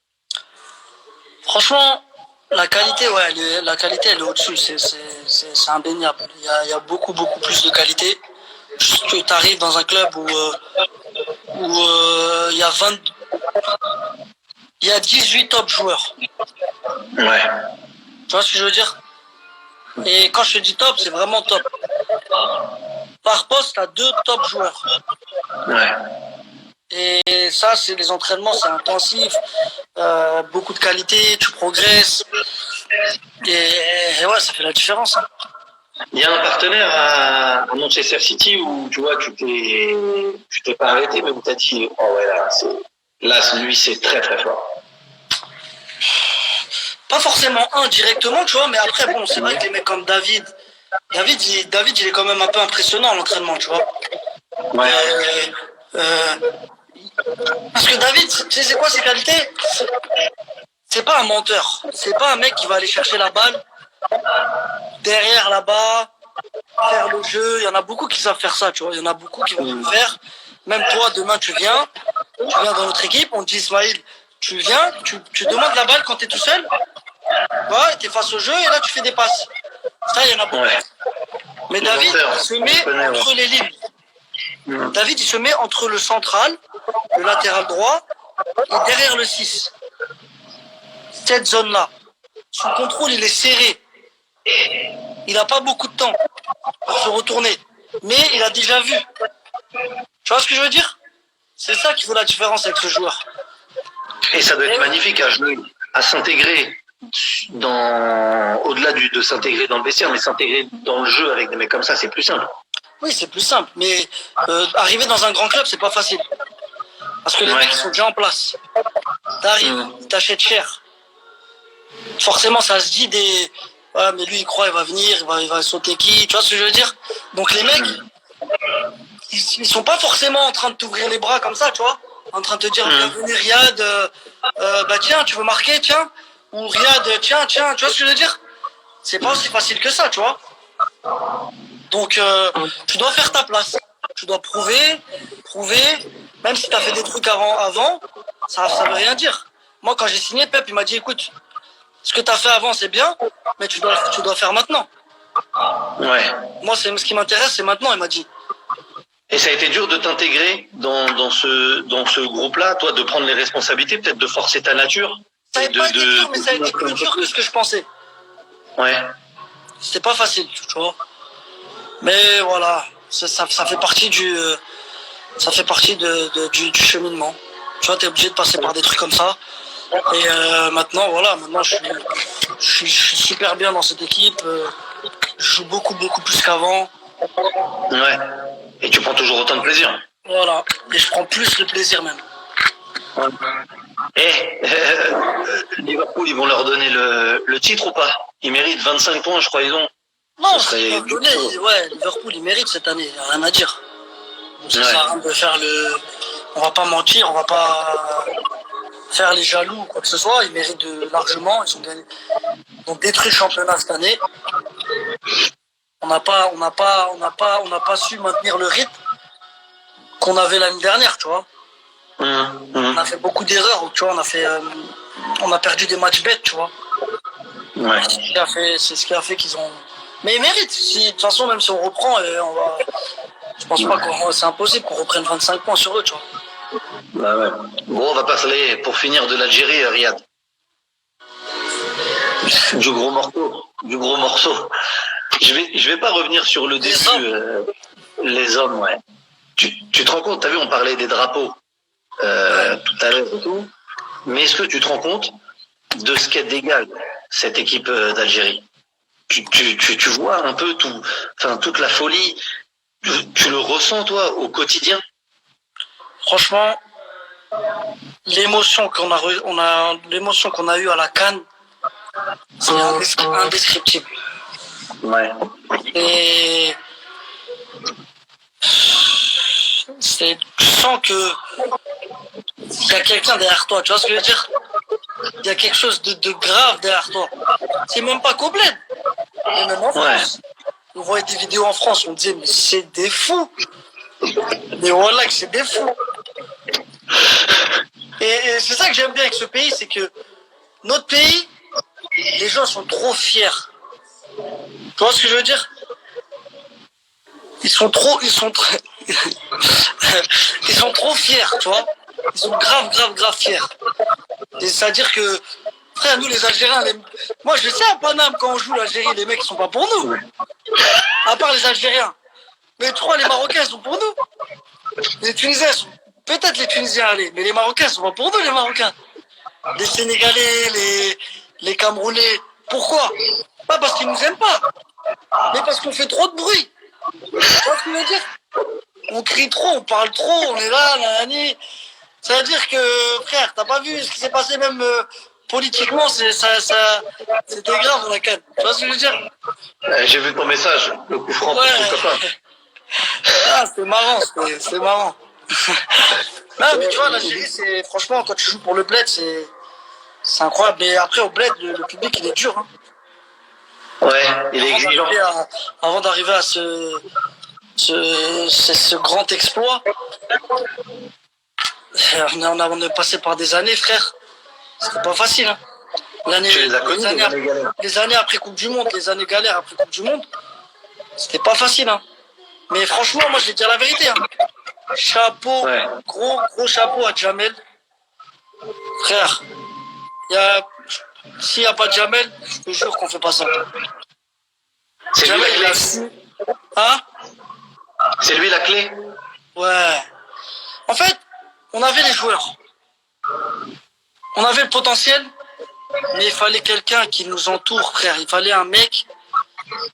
Franchement, la qualité, elle est au-dessus. C'est indéniable. Il y a beaucoup plus de qualité. Juste que tu arrives dans un club où il y a 18 top joueurs. Ouais. Tu vois ce que je veux dire? Et quand je te dis top, c'est vraiment top. Par poste, tu as 2 top joueurs. Ouais. Et ça, c'est les entraînements, c'est intensif, beaucoup de qualité, tu progresses. Et ouais, ça fait la différence. Hein. Il y a un partenaire à Manchester City où tu vois, tu t'es pas arrêté, mais où t'as dit, oh ouais, là, lui, c'est très très fort. Pas forcément un directement, tu vois, mais après, bon, c'est vrai que les mecs comme David, il est quand même un peu impressionnant à l'entraînement, tu vois. Ouais. Parce que David, tu sais, c'est quoi ses qualités? C'est pas un menteur. C'est pas un mec qui va aller chercher la balle derrière là-bas, faire le jeu. Il y en a beaucoup qui savent faire ça, tu vois. Il y en a beaucoup qui vont le faire. Même toi, demain, tu viens dans notre équipe, on te dit, Ismaël, tu viens, tu demandes la balle quand tu es tout seul, ouais, tu es face au jeu et là, tu fais des passes. Ça, il y en a beaucoup. Ouais. Mais David, il se met entre les lignes. David, il se met entre le central, le latéral droit, et derrière le 6. Cette zone-là. Son contrôle, il est serré. Il n'a pas beaucoup de temps pour se retourner. Mais il a déjà vu. Tu vois ce que je veux dire? C'est ça qui fait la différence avec ce joueur. Et ça doit être magnifique à jouer, à s'intégrer au-delà de s'intégrer dans le vestiaire, mais s'intégrer dans le jeu avec des mecs comme ça, c'est plus simple. Oui, c'est plus simple, mais arriver dans un grand club, c'est pas facile. Parce que les mecs sont déjà en place. T'arrives, ils t'achètent cher. Forcément, ça se dit des... Ouais, mais lui, il croit, il va venir, il va sauter qui, tu vois ce que je veux dire? Donc les mecs, ils sont pas forcément en train de t'ouvrir les bras comme ça, tu vois, en train de te dire bienvenue Riyad, bah tiens, tu veux marquer, tiens, ou Riyad, tiens, tu vois ce que je veux dire? C'est pas aussi facile que ça, tu vois. Donc tu dois faire ta place, tu dois prouver, même si tu as fait des trucs avant, ça veut rien dire. Moi quand j'ai signé, Pep il m'a dit écoute, ce que tu as fait avant c'est bien, mais tu dois faire maintenant. Ouais. Moi ce qui m'intéresse c'est maintenant, il m'a dit. Et ça a été dur de t'intégrer dans ce groupe-là, toi, de prendre les responsabilités, peut-être de forcer ta nature. Ça n'a pas été dur, mais ça a été plus dur que ce que je pensais. Ouais. C'était pas facile, tu vois. Mais voilà, ça fait partie du cheminement. Tu vois, t'es obligé de passer par des trucs comme ça. Et maintenant, je suis super bien dans cette équipe. Je joue beaucoup plus qu'avant. Ouais. Et tu prends toujours autant de plaisir. Voilà. Et je prends plus le plaisir même. Ouais. Et Liverpool, ils vont leur donner le titre ou pas? Ils méritent 25 points, je crois, ils ont. Non, Liverpool, il mérite cette année, rien à dire. Ça sert à rien de faire on va pas mentir, on va pas faire les jaloux ou quoi que ce soit. Ils méritent largement, ils ont détruit le championnat cette année. On n'a pas su maintenir le rythme qu'on avait l'année dernière, tu vois. On a fait beaucoup d'erreurs, tu vois, on a perdu des matchs bêtes, tu vois. Ouais. C'est ce qui a fait qu'ils ont. Mais ils méritent. De toute façon, même si on reprend, je pense pas c'est impossible qu'on reprenne 25 points sur eux, tu vois. Bah ouais. Bon, on va parler pour finir de l'Algérie, Riyad. Du gros morceau. Je vais pas revenir sur le début. Les hommes, ouais. Tu te rends compte, t'as vu, on parlait des drapeaux tout à l'heure et tout. Mais est-ce que tu te rends compte de ce qu'elle dégage, cette équipe d'Algérie? Tu vois un peu toute la folie. Tu le ressens, toi, au quotidien? Franchement, l'émotion qu'on a eue à la CAN, c'est indescriptible. Ouais. Et tu sens que il y a quelqu'un derrière toi, tu vois ce que je veux dire? Il y a quelque chose de grave derrière toi. C'est même pas qu'au bled. Mais même en France. On voyait des vidéos en France, on disait mais c'est des fous. Mais voilà que c'est des fous. Et c'est ça que j'aime bien avec ce pays, c'est que notre pays, les gens sont trop fiers. Tu vois ce que je veux dire? Ils sont trop ils sont trop fiers, tu vois? Ils sont grave fiers. C'est-à-dire que, frère, nous les Algériens, moi je sais à Paname quand on joue l'Algérie, les mecs ils sont pas pour nous. À part les Algériens. Mais tu crois les Marocains ils sont pour nous? Les Tunisiens peut-être les Tunisiens allez, mais les Marocains ils sont pas pour nous les Marocains. Les Sénégalais, les Camerounais. Pourquoi? Pas parce qu'ils nous aiment pas, mais parce qu'on fait trop de bruit. Tu vois ce que je veux dire? On crie trop, on parle trop, on est là, nanani. Ça veut dire que, frère, t'as pas vu ce qui s'est passé même politiquement, c'était grave la CAN. Tu vois ce que je veux dire? J'ai vu ton message, le coup franc pour ton copain. Ah, c'est marrant. Non, mais tu vois, l'Algérie, franchement, quand tu joues pour le bled, c'est incroyable. Mais après, au bled, le public, il est dur. Hein. Ouais, il est exigeant. Avant d'arriver à ce grand exploit, on est passé par des années, frère. C'était pas facile. Hein. Les années après Coupe du Monde, les années galères après Coupe du Monde, c'était pas facile. Hein. Mais franchement, moi, je vais dire la vérité. Hein. Chapeau, gros chapeau à Jamel. Frère, s'il n'y a pas de Jamel, je te jure qu'on fait pas ça. C'est Jamel, lui la clé. Hein? C'est lui la clé? Ouais. En fait, on avait les joueurs. On avait le potentiel, mais il fallait quelqu'un qui nous entoure, frère. Il fallait un mec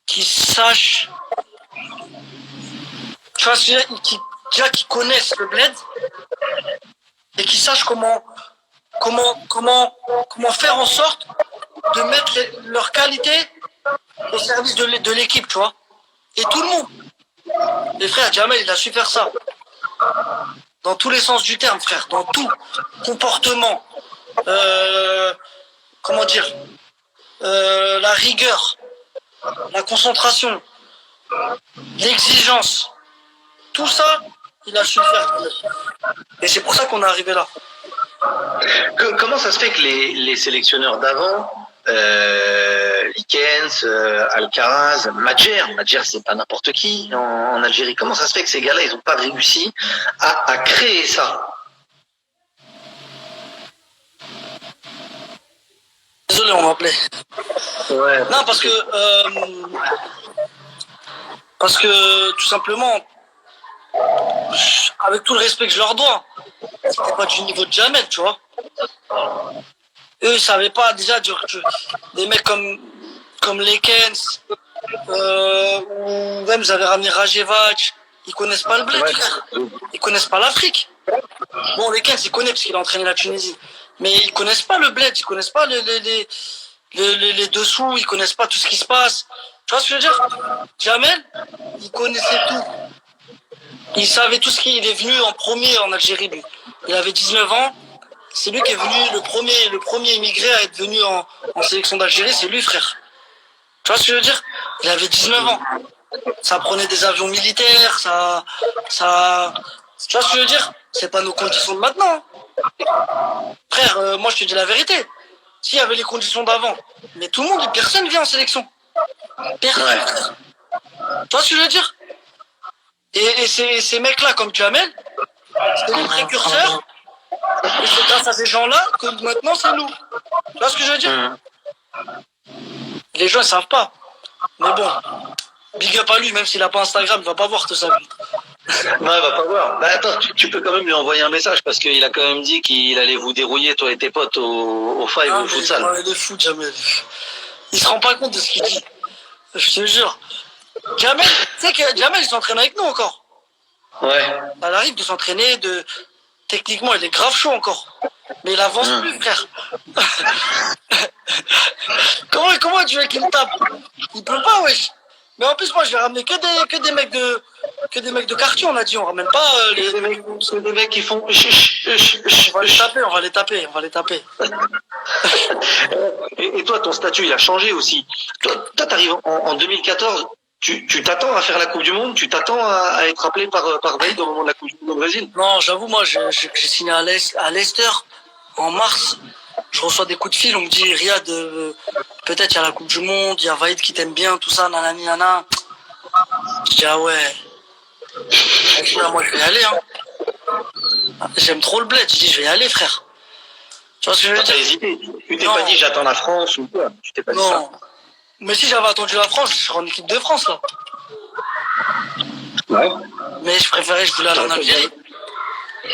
qui sache, tu vois, qui connaisse le bled et qui sache comment faire en sorte de mettre leur qualité au service de l'équipe, tu vois. Et tout le monde. Et frère, Jamel, il a su faire ça. Dans tous les sens du terme, frère. Dans tout. Comportement. Comment dire, la rigueur. La concentration. L'exigence. Tout ça, il a su le faire. Et c'est pour ça qu'on est arrivé là. Comment ça se fait que les sélectionneurs d'avant, Likens, Alcaraz, Madjer c'est pas n'importe qui en Algérie, comment ça se fait que ces gars-là, ils n'ont pas réussi à créer ça? Désolé, on m'appelait. Ouais. Non, parce que tout simplement, avec tout le respect que je leur dois, c'était pas du niveau de Jamel, tu vois. Eux, ils savaient pas déjà des mecs comme Lekens, ou même ils avaient ramené Rajevac, ils connaissent pas le bled, Ouais. frère. Ils connaissent pas l'Afrique. Bon, Lekens, il connaît parce qu'il a entraîné la Tunisie. Mais ils connaissent pas le bled, ils connaissent pas les dessous, ils connaissent pas tout ce qui se passe. Tu vois ce que je veux dire? Jamel, il connaissait tout. Il savait tout ce qui... Il est venu en premier en Algérie, lui. Il avait 19 ans. C'est lui qui est venu, le premier immigré à être venu en sélection d'Algérie, c'est lui, frère. Tu vois ce que je veux dire? Il avait 19 ans. Ça prenait des avions militaires, ça... Tu vois ce que je veux dire? C'est pas nos conditions de maintenant. Frère, moi je te dis la vérité. S'il y avait les conditions d'avant, mais tout le monde, personne vient en sélection. Personne. Ouais. Tu vois ce que je veux dire? Et ces mecs-là, comme Jamel, c'est les précurseurs. Et c'est grâce à ces gens-là que maintenant c'est nous. Tu vois ce que je veux dire? Les gens ils savent pas. Mais bon, big up à lui, même s'il a pas Instagram, il va pas voir tout ça. Non, il va pas voir. Bah, attends, tu peux quand même lui envoyer un message parce qu'il a quand même dit qu'il allait vous dérouiller, toi et tes potes, au Five ou au futsal. Il est fou, Jamel. Il se rend pas compte de ce qu'il dit. Je te jure. Jamel, tu sais que Jamel il s'entraîne avec nous encore. Ouais. Ça arrive de s'entraîner, techniquement il est grave chaud encore. Mais il avance plus, frère. comment tu veux qu'il me tape? Il peut pas, wesh. Mais en plus, moi, je vais ramener que des mecs de quartier, on a dit. On ramène pas Des mecs qui font. On va les taper. Et toi, ton statut, il a changé aussi. Toi, t'arrives en 2014, tu t'attends à faire la Coupe du Monde, tu t'attends à être appelé par Vaïd au moment de la Coupe du Monde au Brésil? Non, j'avoue, moi, j'ai signé à Leicester en mars. Je reçois des coups de fil, on me dit, Riyad, peut-être il y a la Coupe du Monde, il y a Vaïd qui t'aime bien, tout ça, nanani, nana. Je dis, ah ouais. Je dis, ah, moi, je vais y aller, hein. J'aime trop le bled, je dis, je vais y aller, frère. Tu vois ce que je veux dire? T'as hésité. Tu t'es pas dit, j'attends la France ou quoi? Tu t'es pas dit ça? Non. Mais si j'avais attendu la France, je serais en équipe de France, là. Ouais. Mais je voulais aller en Algérie.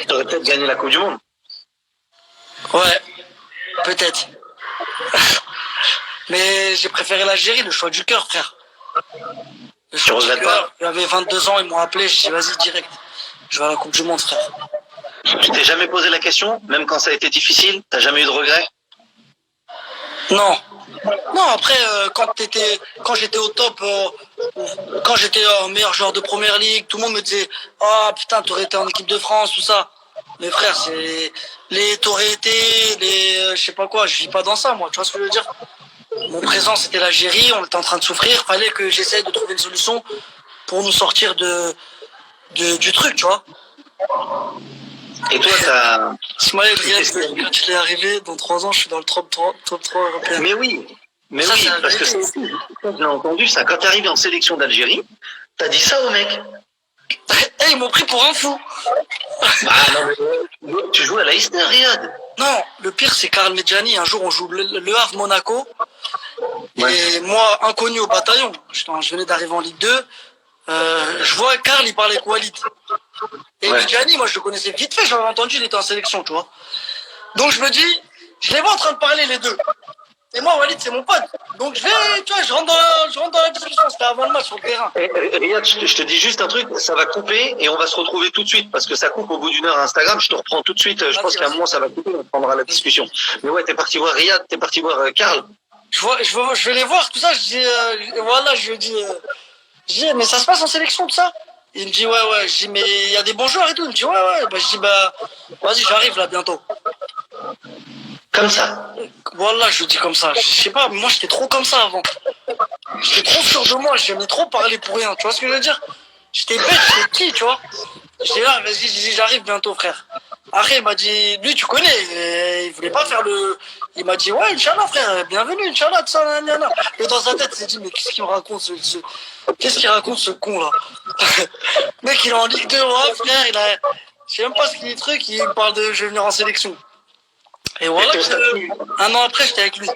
T'aurais peut-être gagné la Coupe du Monde. Ouais, peut-être. Mais j'ai préféré l'Algérie, le choix du cœur, frère. Le Tu choix du regrettes cœur. pas? J'avais 22 ans, ils m'ont appelé, j'ai dit, vas-y, direct. Je vais à la Coupe du Monde, frère. Tu t'es jamais posé la question, même quand ça a été difficile? T'as jamais eu de regrets? Non. Non, après, quand j'étais au top, quand j'étais meilleur joueur de première ligue, tout le monde me disait, ah putain, t'aurais été en équipe de France, tout ça. Mais frère, t'aurais été, je sais pas quoi, je vis pas dans ça, moi, tu vois ce que je veux dire? Mon présent, c'était l'Algérie, on était en train de souffrir, fallait que j'essaye de trouver une solution pour nous sortir du truc, tu vois. Et toi, t'as... Ismaël Riyad, quand il est arrivé, dans 3 ans, je suis dans le top 3 européen. Mais oui, Ça, oui, c'est parce que vérité. j'ai entendu ça. Quand t'es arrivé en sélection d'Algérie, t'as dit ça au mec. Eh, ils m'ont pris pour un fou. Ah non, mais tu joues à Leicester, Riyad. Non, le pire, c'est Karl Medjani. Un jour, on joue le Havre Monaco. Ouais. Et moi, inconnu au bataillon, je venais d'arriver en Ligue 2. Je vois Karl, il parlait avec Walid. Et Ouais. Medjani, moi, je le connaissais vite fait. J'avais entendu, il était en sélection, tu vois. Donc, je me dis, je les vois en train de parler, les deux. Et moi, Walid, c'est mon pote. Donc, je rentre dans la discussion. C'était avant le match sur le terrain. Riyad, je te dis juste un truc, ça va couper et on va se retrouver tout de suite parce que ça coupe au bout d'une heure à Instagram. Je te reprends tout de suite. Je pense qu'à un moment ça va couper, on prendra la discussion. Mais ouais, t'es parti voir Riyad, t'es parti voir Karl. Je vais les voir, tout ça. Je dis, voilà, je lui dis, Je dis, mais ça se passe en sélection, tout ça? Il me dit, ouais. Je dis, mais il y a des bons joueurs et tout. Il me dit, ouais. Bah, je dis, bah, vas-y, j'arrive là bientôt. Comme ça. Voilà, je dis comme ça. Je sais pas, moi j'étais trop comme ça avant. J'étais trop sûr de moi, j'aimais trop parler pour rien. Tu vois ce que je veux dire? J'étais bête, j'étais petit, tu vois. J'étais là, vas-y, je dis, j'arrive bientôt, frère. Après, il m'a dit, lui, tu connais, il voulait pas faire le. Il m'a dit, ouais, Inch'Allah, frère, bienvenue, Inch'Allah, tout ça, nanana. Et dans sa tête, il s'est dit, mais qu'est-ce qu'il me raconte, qu'est-ce qu'il raconte, ce con, là? Mec, il est en Ligue 2, ouais, frère, je sais même pas ce qu'il est truc, il me parle de, je vais venir en sélection. Et voilà, un an après, j'étais avec lui.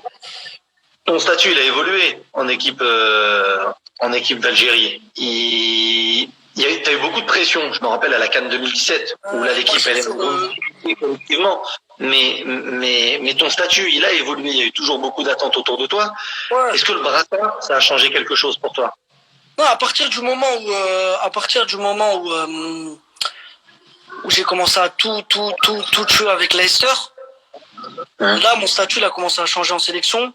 Ton statut, il a évolué en équipe d'Algérie. T'as eu beaucoup de pression. Je me rappelle à la CAN 2017 où là l'équipe elle est collectivement. Mais ton statut, il a évolué. Il y a eu toujours beaucoup d'attentes autour de toi. Ouais. Est-ce que le brassard, ça a changé quelque chose pour toi? Non, à partir du moment où j'ai commencé à tout tuer avec Leicester, là mon statut il a commencé à changer en sélection.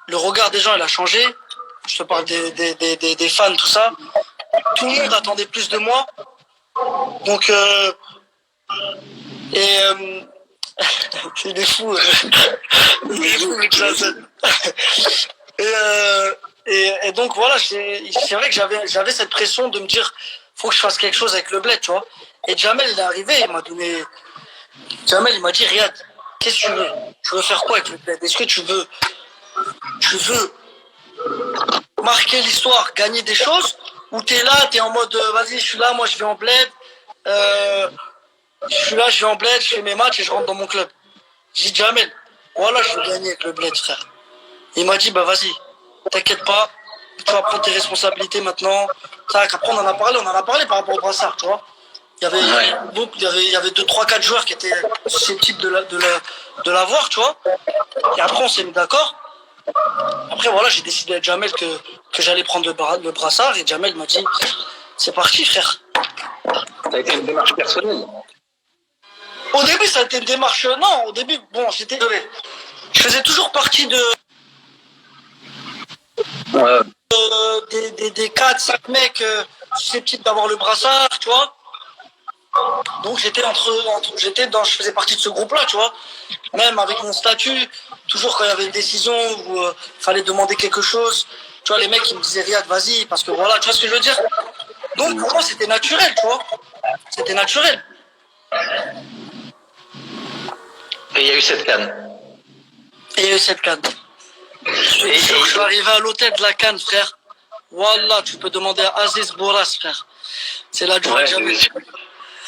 Le regard des gens, il a changé. Je te parle des fans, tout ça. Tout le monde attendait plus de moi. Donc, il est fou. Il est fou, mec, ça. Et donc, voilà, c'est vrai que j'avais cette pression de me dire, faut que je fasse quelque chose avec le bled, tu vois. Et Jamel, il est arrivé, Jamel, il m'a dit, Riyad, qu'est-ce que tu veux? Tu veux faire quoi avec le bled? Est-ce que tu veux marquer l'histoire, gagner des choses, ou t'es là, t'es en mode vas-y, je suis là, moi je vais en bled, je vais en bled, je fais mes matchs et je rentre dans mon club. J'ai dit Jamel, voilà, je veux gagner avec le bled, frère. Il m'a dit, bah vas-y, t'inquiète pas, tu vas prendre tes responsabilités maintenant. Après on en a parlé par rapport au brassard, tu vois. Il y avait 2, 3, 4 joueurs qui étaient susceptibles de l'avoir, tu vois. Et après on s'est mis d'accord. Après voilà, j'ai décidé avec Jamel que j'allais prendre le brassard et Jamel m'a dit c'est parti, frère. Ça a été une démarche personnelle. Au début ça a été une démarche, non, au début bon, je faisais toujours partie des 4, 5 mecs susceptibles d'avoir le brassard, tu vois. Donc je faisais partie de ce groupe-là, tu vois. Même avec mon statut, toujours quand il y avait une décision où il fallait demander quelque chose, tu vois, les mecs ils me disaient Riyad, vas-y, parce que voilà, tu vois ce que je veux dire. Donc pour moi c'était naturel, tu vois. C'était naturel. Et il y a eu cette canne. Je suis arrivé à l'hôtel de la Cannes, frère. Wallah, tu peux demander à Aziz Bourras, frère. C'est là que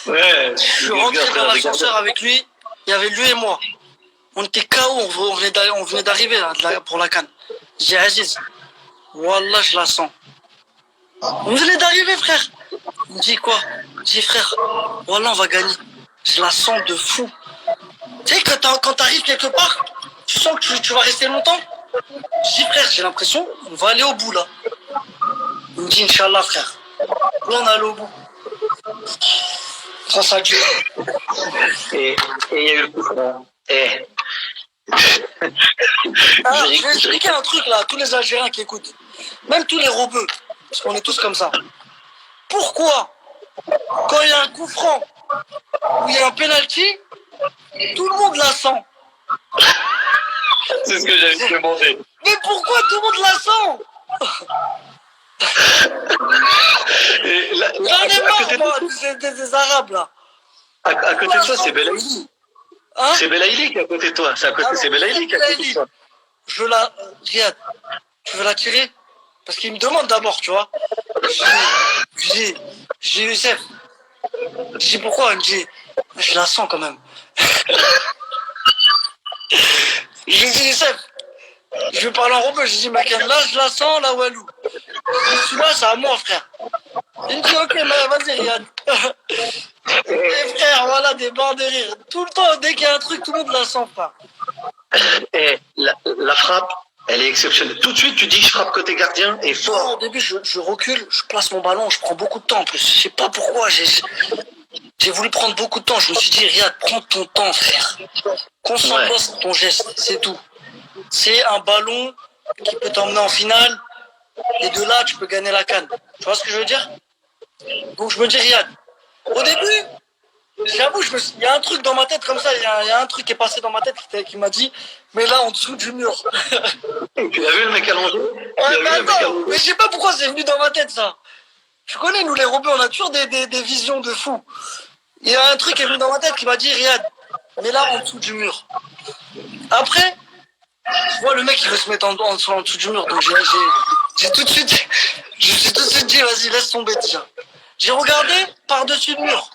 je suis rentré dans l'ascenseur avec lui. Il y avait lui et moi. On était KO, on venait d'arriver là, pour la Cannes. J'ai dit Aziz, Wallah, je la sens. On venait d'arriver, frère. Il me dit quoi? Je dis frère, Wallah, on va gagner. Je la sens de fou. Tu sais, quand t'arrives quelque part, tu sens que tu vas rester longtemps. Je dis frère, j'ai l'impression, on va aller au bout là. Il me dit Inch'Allah, frère. Là, on est allé au bout. Ça dure. Et il y a eu le coup franc. Je vais expliquer un truc là à tous les Algériens qui écoutent. Même tous les robeux. Parce qu'on est tous comme ça. Pourquoi, quand il y a un coup franc ou il y a un penalty, tout le monde la sent? C'est ce que j'avais demandé. Mais pourquoi tout le monde la sent? J'en ai marre, moi, des Arabes, là. À côté de toi, c'est Belaïli. Hein? C'est Belaïli qui est à côté de toi. C'est Belaïli qui est à côté de toi. Riyad, tu veux la tirer? Parce qu'il me demande d'abord, tu vois. Je dis, Youssef. Je dis, pourquoi? Il me dit, je la sens quand même. Je dis, Youssef. Je vais parler en robot, je dis, Macan, là, je la sens, la Walou. Celui-là, c'est à moi, frère. Il me dit, ok, vas-y, Riyad. Et frère, voilà, des barres de rire. Tout le temps, dès qu'il y a un truc, tout le monde la sent pas. Et la frappe, elle est exceptionnelle. Tout de suite, tu dis, je frappe côté gardien et fort. Non, au début, je recule, je place mon ballon, je prends beaucoup de temps en plus. Je sais pas pourquoi, j'ai voulu prendre beaucoup de temps. Je me suis dit, Riyad, prends ton temps, frère. Concentre-toi sur ton geste, c'est tout. C'est un ballon qui peut t'emmener en finale. Et de là, tu peux gagner la CAN. Tu vois ce que je veux dire? Donc je me dis, Riyad, au début, j'avoue, il y a un truc dans ma tête comme ça, il y a un truc qui est passé dans ma tête qui m'a dit, mais là, en dessous du mur. Tu l'as vu le mec allongé? Ouais, mais attends, mais je sais pas pourquoi c'est venu dans ma tête ça. Tu connais, nous les robots, on a toujours des visions de fous. Il y a un truc qui est venu dans ma tête qui m'a dit, Riyad, mais là, en dessous du mur. Après, je vois le mec qui veut se mettre en dessous du mur, donc j'ai tout de suite, je me suis tout de suite dit, vas-y, laisse tomber déjà. J'ai regardé par-dessus le mur.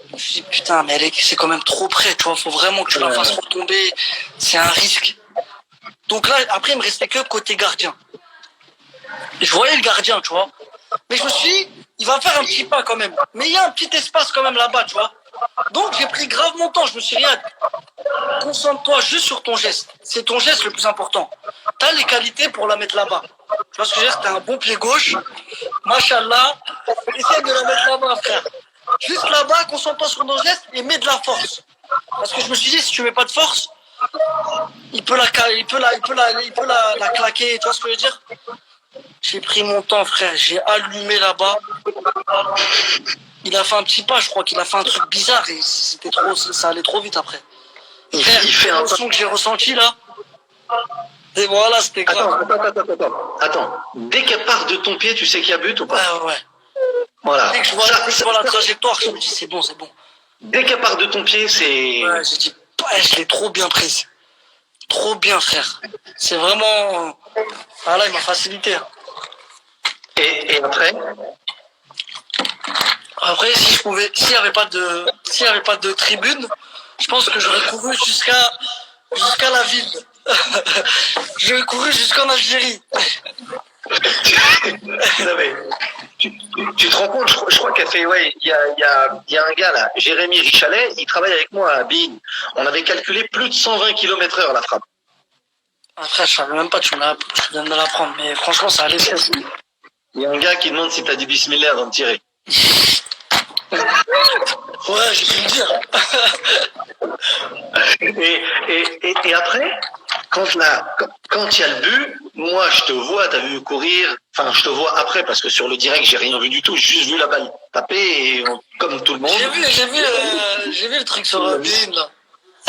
Je me suis dit, putain, mais c'est quand même trop près, tu vois, faut vraiment que tu la fasses retomber, c'est un risque. Donc là, après, il me restait que côté gardien. Je voyais le gardien, tu vois. Mais je me suis dit, il va faire un petit pas quand même. Mais il y a un petit espace quand même là-bas, tu vois. Donc j'ai pris grave mon temps, je me suis dit, regarde, concentre-toi juste sur ton geste. C'est ton geste le plus important. T'as les qualités pour la mettre là-bas. Tu vois ce que je veux dire? T'as un bon pied gauche. Machallah. Essaye de la mettre là-bas, frère. Juste là-bas, concentre-toi sur ton geste et mets de la force. Parce que je me suis dit, si tu mets pas de force, il peut la claquer, tu vois ce que je veux dire? J'ai pris mon temps, frère, j'ai allumé là-bas. Il a fait un petit pas, je crois qu'il a fait un truc bizarre et c'était trop, ça allait trop vite après. Frère, il fait l'émotion que j'ai ressentie là. Et voilà, c'était grave. Attends. Dès qu'elle part de ton pied, tu sais qu'il y a but ou pas? Ouais. Voilà. Dès que je vois la trajectoire, je me dis c'est bon. Dès qu'elle part de ton pied, c'est... Ouais, j'ai dit, je l'ai trop bien prise. Trop bien, frère. C'est vraiment... Ah là, il m'a facilité. Et après? Après, s'il n'y avait pas de tribune, je pense que j'aurais couru jusqu'à la ville. J'aurais couru jusqu'en Algérie. Non mais, tu te rends compte, je crois qu'elle fait, ouais, il y a un gars là, Jérémy Richalet, il travaille avec moi à Bein. On avait calculé plus de 120 km/h la frappe. Après, je savais même pas, tu viens de me l'apprendre, mais franchement, ça allait bien. Il y a un gars qui demande si t'as dit bismillah avant de tirer. Ouais, j'ai pu le dire. Et après, quand il y a le but, moi je te vois, t'as vu courir, enfin je te vois après parce que sur le direct j'ai rien vu du tout, j'ai juste vu la balle taper et comme tout le monde. J'ai vu le truc sur la BIN là.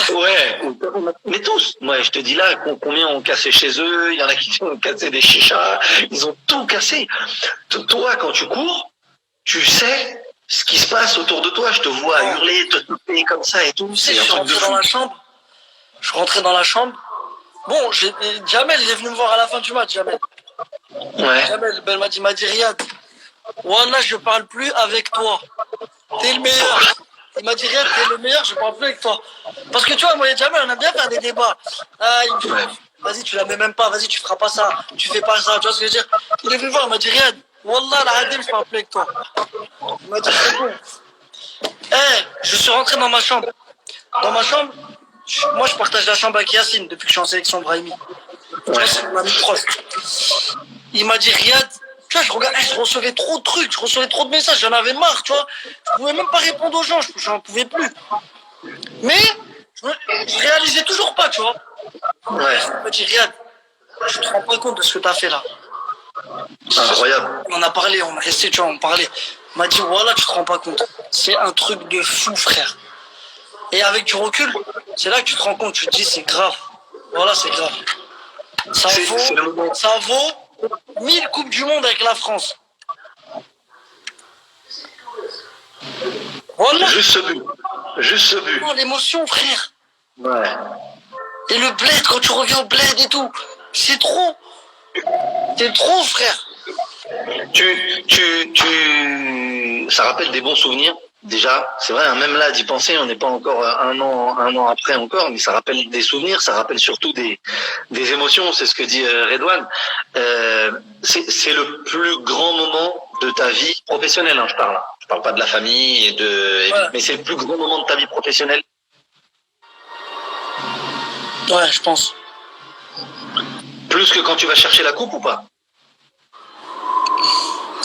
Ouais, mais tous. Moi, je te dis là, combien ont cassé chez eux, il y en a qui ont cassé des chichas, ils ont tout cassé. Toi, quand tu cours, tu sais ce qui se passe autour de toi. Je te vois hurler, te taper comme ça et tout. Tu sais, je suis rentré dans la chambre. Je suis rentré dans la chambre. Bon, Jamel, il est venu me voir à la fin du match, Jamel. Ouais. Jamel, il m'a dit, Riyad, Wallah, je parle plus avec toi. T'es le meilleur. Il m'a dit, Riyad, t'es le meilleur, je parle plus avec toi. Parce que tu vois, moi et Jamel, on a bien fait des débats. Ah, il me dit, vas-y, tu la mets même pas, vas-y, tu feras pas ça, tu fais pas ça, tu vois ce que je veux dire? Il est venu me voir, il m'a dit, Riyad, Wallah, la Hadim, je parle plus avec toi. Il m'a dit, c'est bon. Je suis rentré dans ma chambre. Dans ma chambre, moi, je partage la chambre avec Yacine depuis que je suis en sélection Brahimi. Ouais. C'est mon ami proche. Il m'a dit, Riyad, tu vois, je recevais trop de trucs, je recevais trop de messages, j'en avais marre, tu vois. Je pouvais même pas répondre aux gens, j'en pouvais plus. Mais, je réalisais toujours pas, tu vois. Ouais. Il m'a dit, Riyad, je te rends pas compte de ce que t'as fait là. Incroyable. On a parlé, on est resté, tu vois, on parlait. Il m'a dit, voilà, tu te rends pas compte. C'est un truc de fou, frère. Et avec du recul, c'est là que tu te rends compte, tu te dis, c'est grave. Voilà, c'est grave. Ça vaut 1000 Coupes du Monde avec la France. Voilà. Juste ce but. Non, l'émotion, frère. Ouais. Et le bled, quand tu reviens au bled et tout, c'est trop. C'est trop, frère. Ça rappelle des bons souvenirs. Déjà, c'est vrai, même là, d'y penser, on n'est pas encore un an après encore, mais ça rappelle des souvenirs, ça rappelle surtout des émotions, c'est ce que dit Redouane. C'est le plus grand moment de ta vie professionnelle, hein, je parle. Je parle pas de la famille, mais c'est le plus grand moment de ta vie professionnelle. Ouais, je pense. Plus que quand tu vas chercher la coupe ou pas?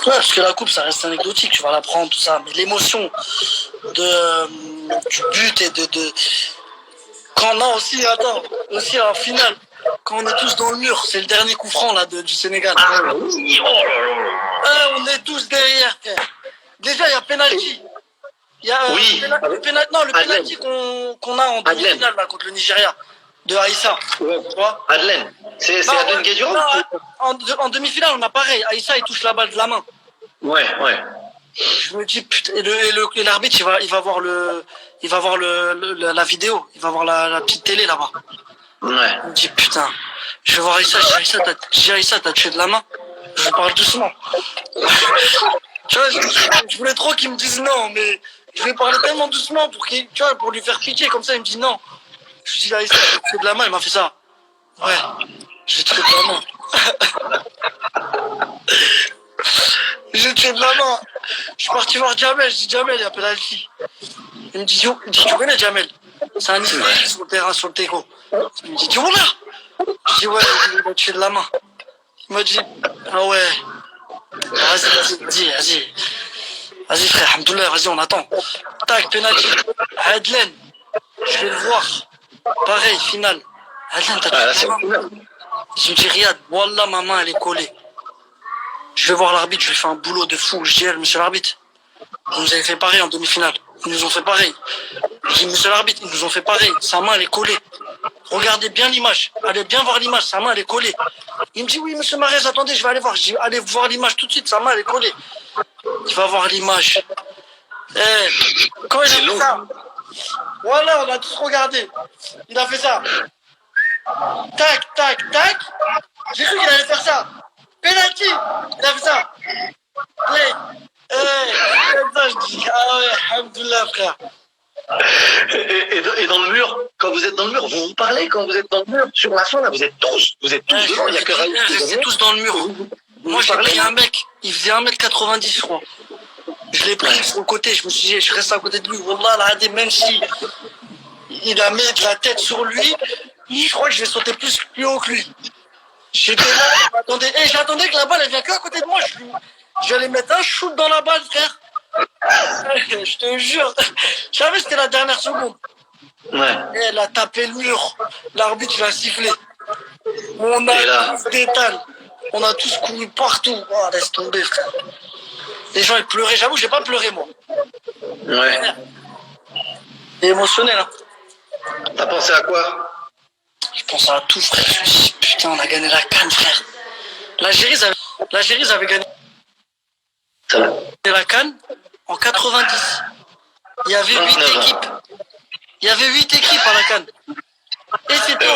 Ouais, parce que la coupe, ça reste anecdotique, tu vas la prendre, tout ça. Mais l'émotion du but et de... Quand on a aussi en finale, quand on est tous dans le mur, c'est le dernier coup franc là, du Sénégal. Ah oui, oh là là. On est tous derrière, frère. Déjà, il y a penalty. Il y a Oui. le penalty qu'on a en demi-finale là, contre le Nigeria, de Aïssa. Ouais. Tu vois? Adelaine. C'est Adelaine Guéduro? En demi-finale, on a pareil. Aïssa, il touche la balle de la main. Ouais. Je me dis, putain, et l'arbitre, il va voir la vidéo. Il va voir la petite télé là-bas. Ouais. Il me dit, putain, je vais voir Aïssa. Je dis, Aïssa, t'as tué de la main. Je parle doucement. Tu vois, je voulais trop qu'il me dise non, mais je vais parler tellement doucement pour lui faire pitié. Comme ça, il me dit non. Je dis, Aïssa, t'as tué de la main. Il m'a fait ça. Ouais, j'ai tué de la main. J'ai tué de la main. Je suis parti voir Jamel. Je dis, Jamel, il y a penalty. Il me dit, tu connais Jamel? C'est un Israélien sur le terrain, sur le Tego. Il me dit, tu vois là? Je dis, ouais, il a tué de la main. Il m'a dit, ah ouais. Vas-y frère, alhamdoulilah, vas-y, on attend. Tac, penalty. Adlen, je vais le voir. Pareil, finale. Adlen, t'as tué de la main. Je me dis, Riyad, wallah, ma main, elle est collée. Je vais voir l'arbitre, je lui fais un boulot de fou. Je dis, monsieur l'arbitre, vous nous avez fait pareil en demi-finale. Ils nous ont fait pareil. Je dis, monsieur l'arbitre, ils nous ont fait pareil. Sa main, elle est collée. Regardez bien l'image. Allez bien voir l'image. Sa main, elle est collée. Il me dit, oui, monsieur Marez, attendez, je vais aller voir. Je dis, allez voir l'image tout de suite. Sa main, elle est collée. Il va voir l'image. Quand il a fait ça, voilà, on a tous regardé. Il a fait ça. Tac, tac, tac. J'ai cru qu'il allait faire ça. Penalty. Il a fait ça. Play. Comme ça, je dis, ah ouais, alhamdoulilah, frère. Et dans le mur, quand vous êtes dans le mur, vous parlez quand vous êtes dans le mur. Sur la fin, là, vous êtes tous devant. Il y a que Raoul. Restez tous dans le mur. Moi, j'ai pris un mec. Il faisait 1m90, je crois. Je l'ai pris sur le côté. Je me suis dit, je reste à côté de lui. Wallah, là, même si il a mis de la tête sur lui, je crois que je vais sauter plus haut que lui. J'étais là, j'attendais que la balle, elle vient qu'à côté de moi. Je vais aller mettre un shoot dans la balle, frère. Je te jure. Je savais que c'était la dernière seconde. Ouais. Et elle a tapé le mur. L'arbitre, il a sifflé. On a tous d'étale. On a tous couru partout. Oh, laisse tomber, frère. Les gens, ils pleuraient. J'avoue, j'ai pas pleuré, moi. Ouais. C'est émotionnel, hein. T'as pensé à quoi? Je pense à tout, frère. Je me suis dit, putain, on a gagné la CAN, frère. L'Algérie avait gagné la CAN en 90. Il y avait 8 équipes. Il y avait 8 équipes à la CAN. Et c'était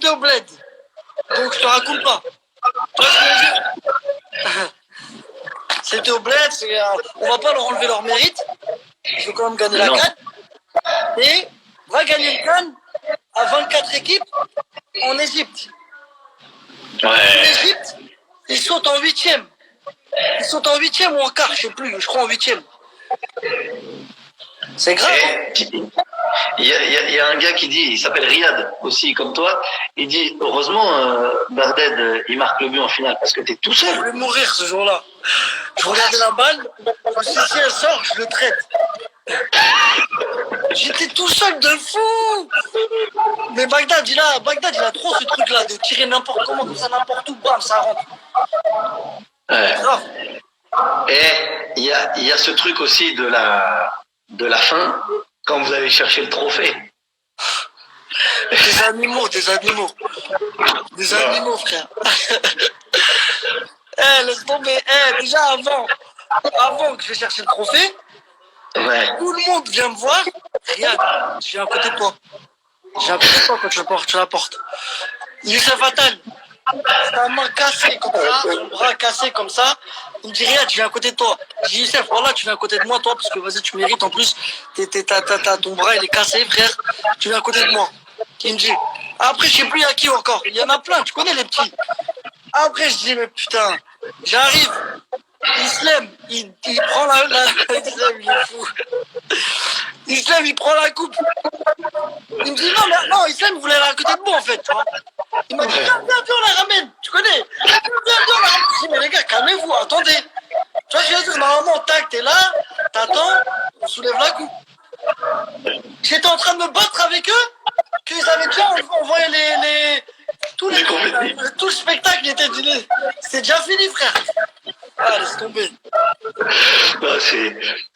au bled. Donc je te raconte pas. Tu vois ce que je veux dire? C'était au bled. On va pas leur enlever leur mérite. Ils ont quand même gagné la CAN. Et va gagner le CAN à 24 équipes en Égypte. Ouais. En Égypte, ils sautent en 8e. Ils sont en 8e ou en quart, je sais plus, je crois en 8e. C'est grave. Il y a un gars qui dit, il s'appelle Riyad aussi, comme toi. Il dit, heureusement, Barded, il marque le but en finale parce que t'es tout seul. Je voulais mourir ce jour-là. Je regardais la balle, je me suis dit, si elle sort, je le traite. J'étais tout seul de fou. Mais Bagdad, il a trop ce truc-là de tirer n'importe comment, comme ça, n'importe où, bam, ça rentre. Ouais. Grave. Et il y a ce truc aussi de la fin, quand vous allez chercher le trophée. Des animaux, frère. Laisse tomber. Déjà avant que je vais chercher le trophée, Ouais. tout le monde vient me voir. Regarde, je viens à côté de toi. Je viens à côté de toi quand tu la portes. Youssef Attal, sa main cassée comme ça, son bras cassé comme ça. Il me dit, regarde, je viens à côté de toi. Je dis, Youssef, voilà, tu viens à côté de moi, toi, parce que vas-y, tu mérites. En plus, ton bras, il est cassé, frère. Tu viens à côté de moi. Il me dit, après, je sais plus à qui encore. Il y en a plein, tu connais les petits. Après, je dis, mais putain, j'arrive. Islam, il prend Islam, il est fou. Islam, il prend la coupe. Il me dit, non, Islam, il voulait la à côté de moi, en fait. Hein. Il m'a dit, viens, on la ramène. Tu connais? Viens, on la ramène. Je dis, mais les gars, calmez-vous, attendez. Tu vois, je veux dire, normalement, tac, t'es là, t'attends, on soulève la coupe. J'étais en train de me battre avec eux. qu'ils avaient déjà envoyé tout le spectacle c'était déjà fini, frère. Ah, laisse tomber. Non,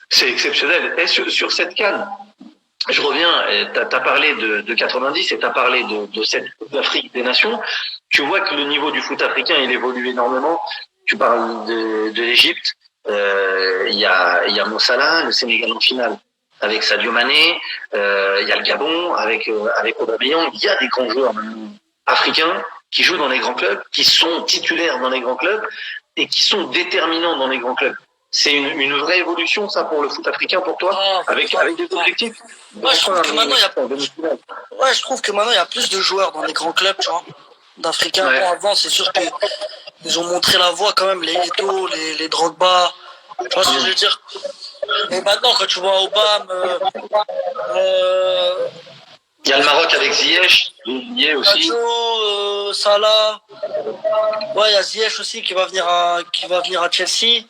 c'est exceptionnel. Et sur cette CAN, je reviens, tu as parlé de 90 et tu as parlé de cette Coupe d'Afrique des Nations. Tu vois que le niveau du foot africain, il évolue énormément. Tu parles de l'Égypte. Il y a Mo Salah, le Sénégal en finale, avec Sadio Mané. Il y a le Gabon, avec Aubameyang. Il y a des grands joueurs africains qui jouent dans les grands clubs, qui sont titulaires dans les grands clubs et qui sont déterminants dans les grands clubs. C'est une vraie évolution, ça, pour le foot africain, pour toi, avec des objectifs. Ouais, je trouve que maintenant, je trouve que maintenant, il y a plus de joueurs dans les grands clubs, tu vois, d'Africains. Ouais. Bon, avant, c'est sûr qu'ils ont montré la voie quand même, les Eto'o, les Drogba. Tu vois ce que je veux dire? Et maintenant, quand tu vois Obama, il y a le Maroc avec Ziyech aussi. Salah. Ouais, il y a Ziyech aussi qui va venir à Chelsea.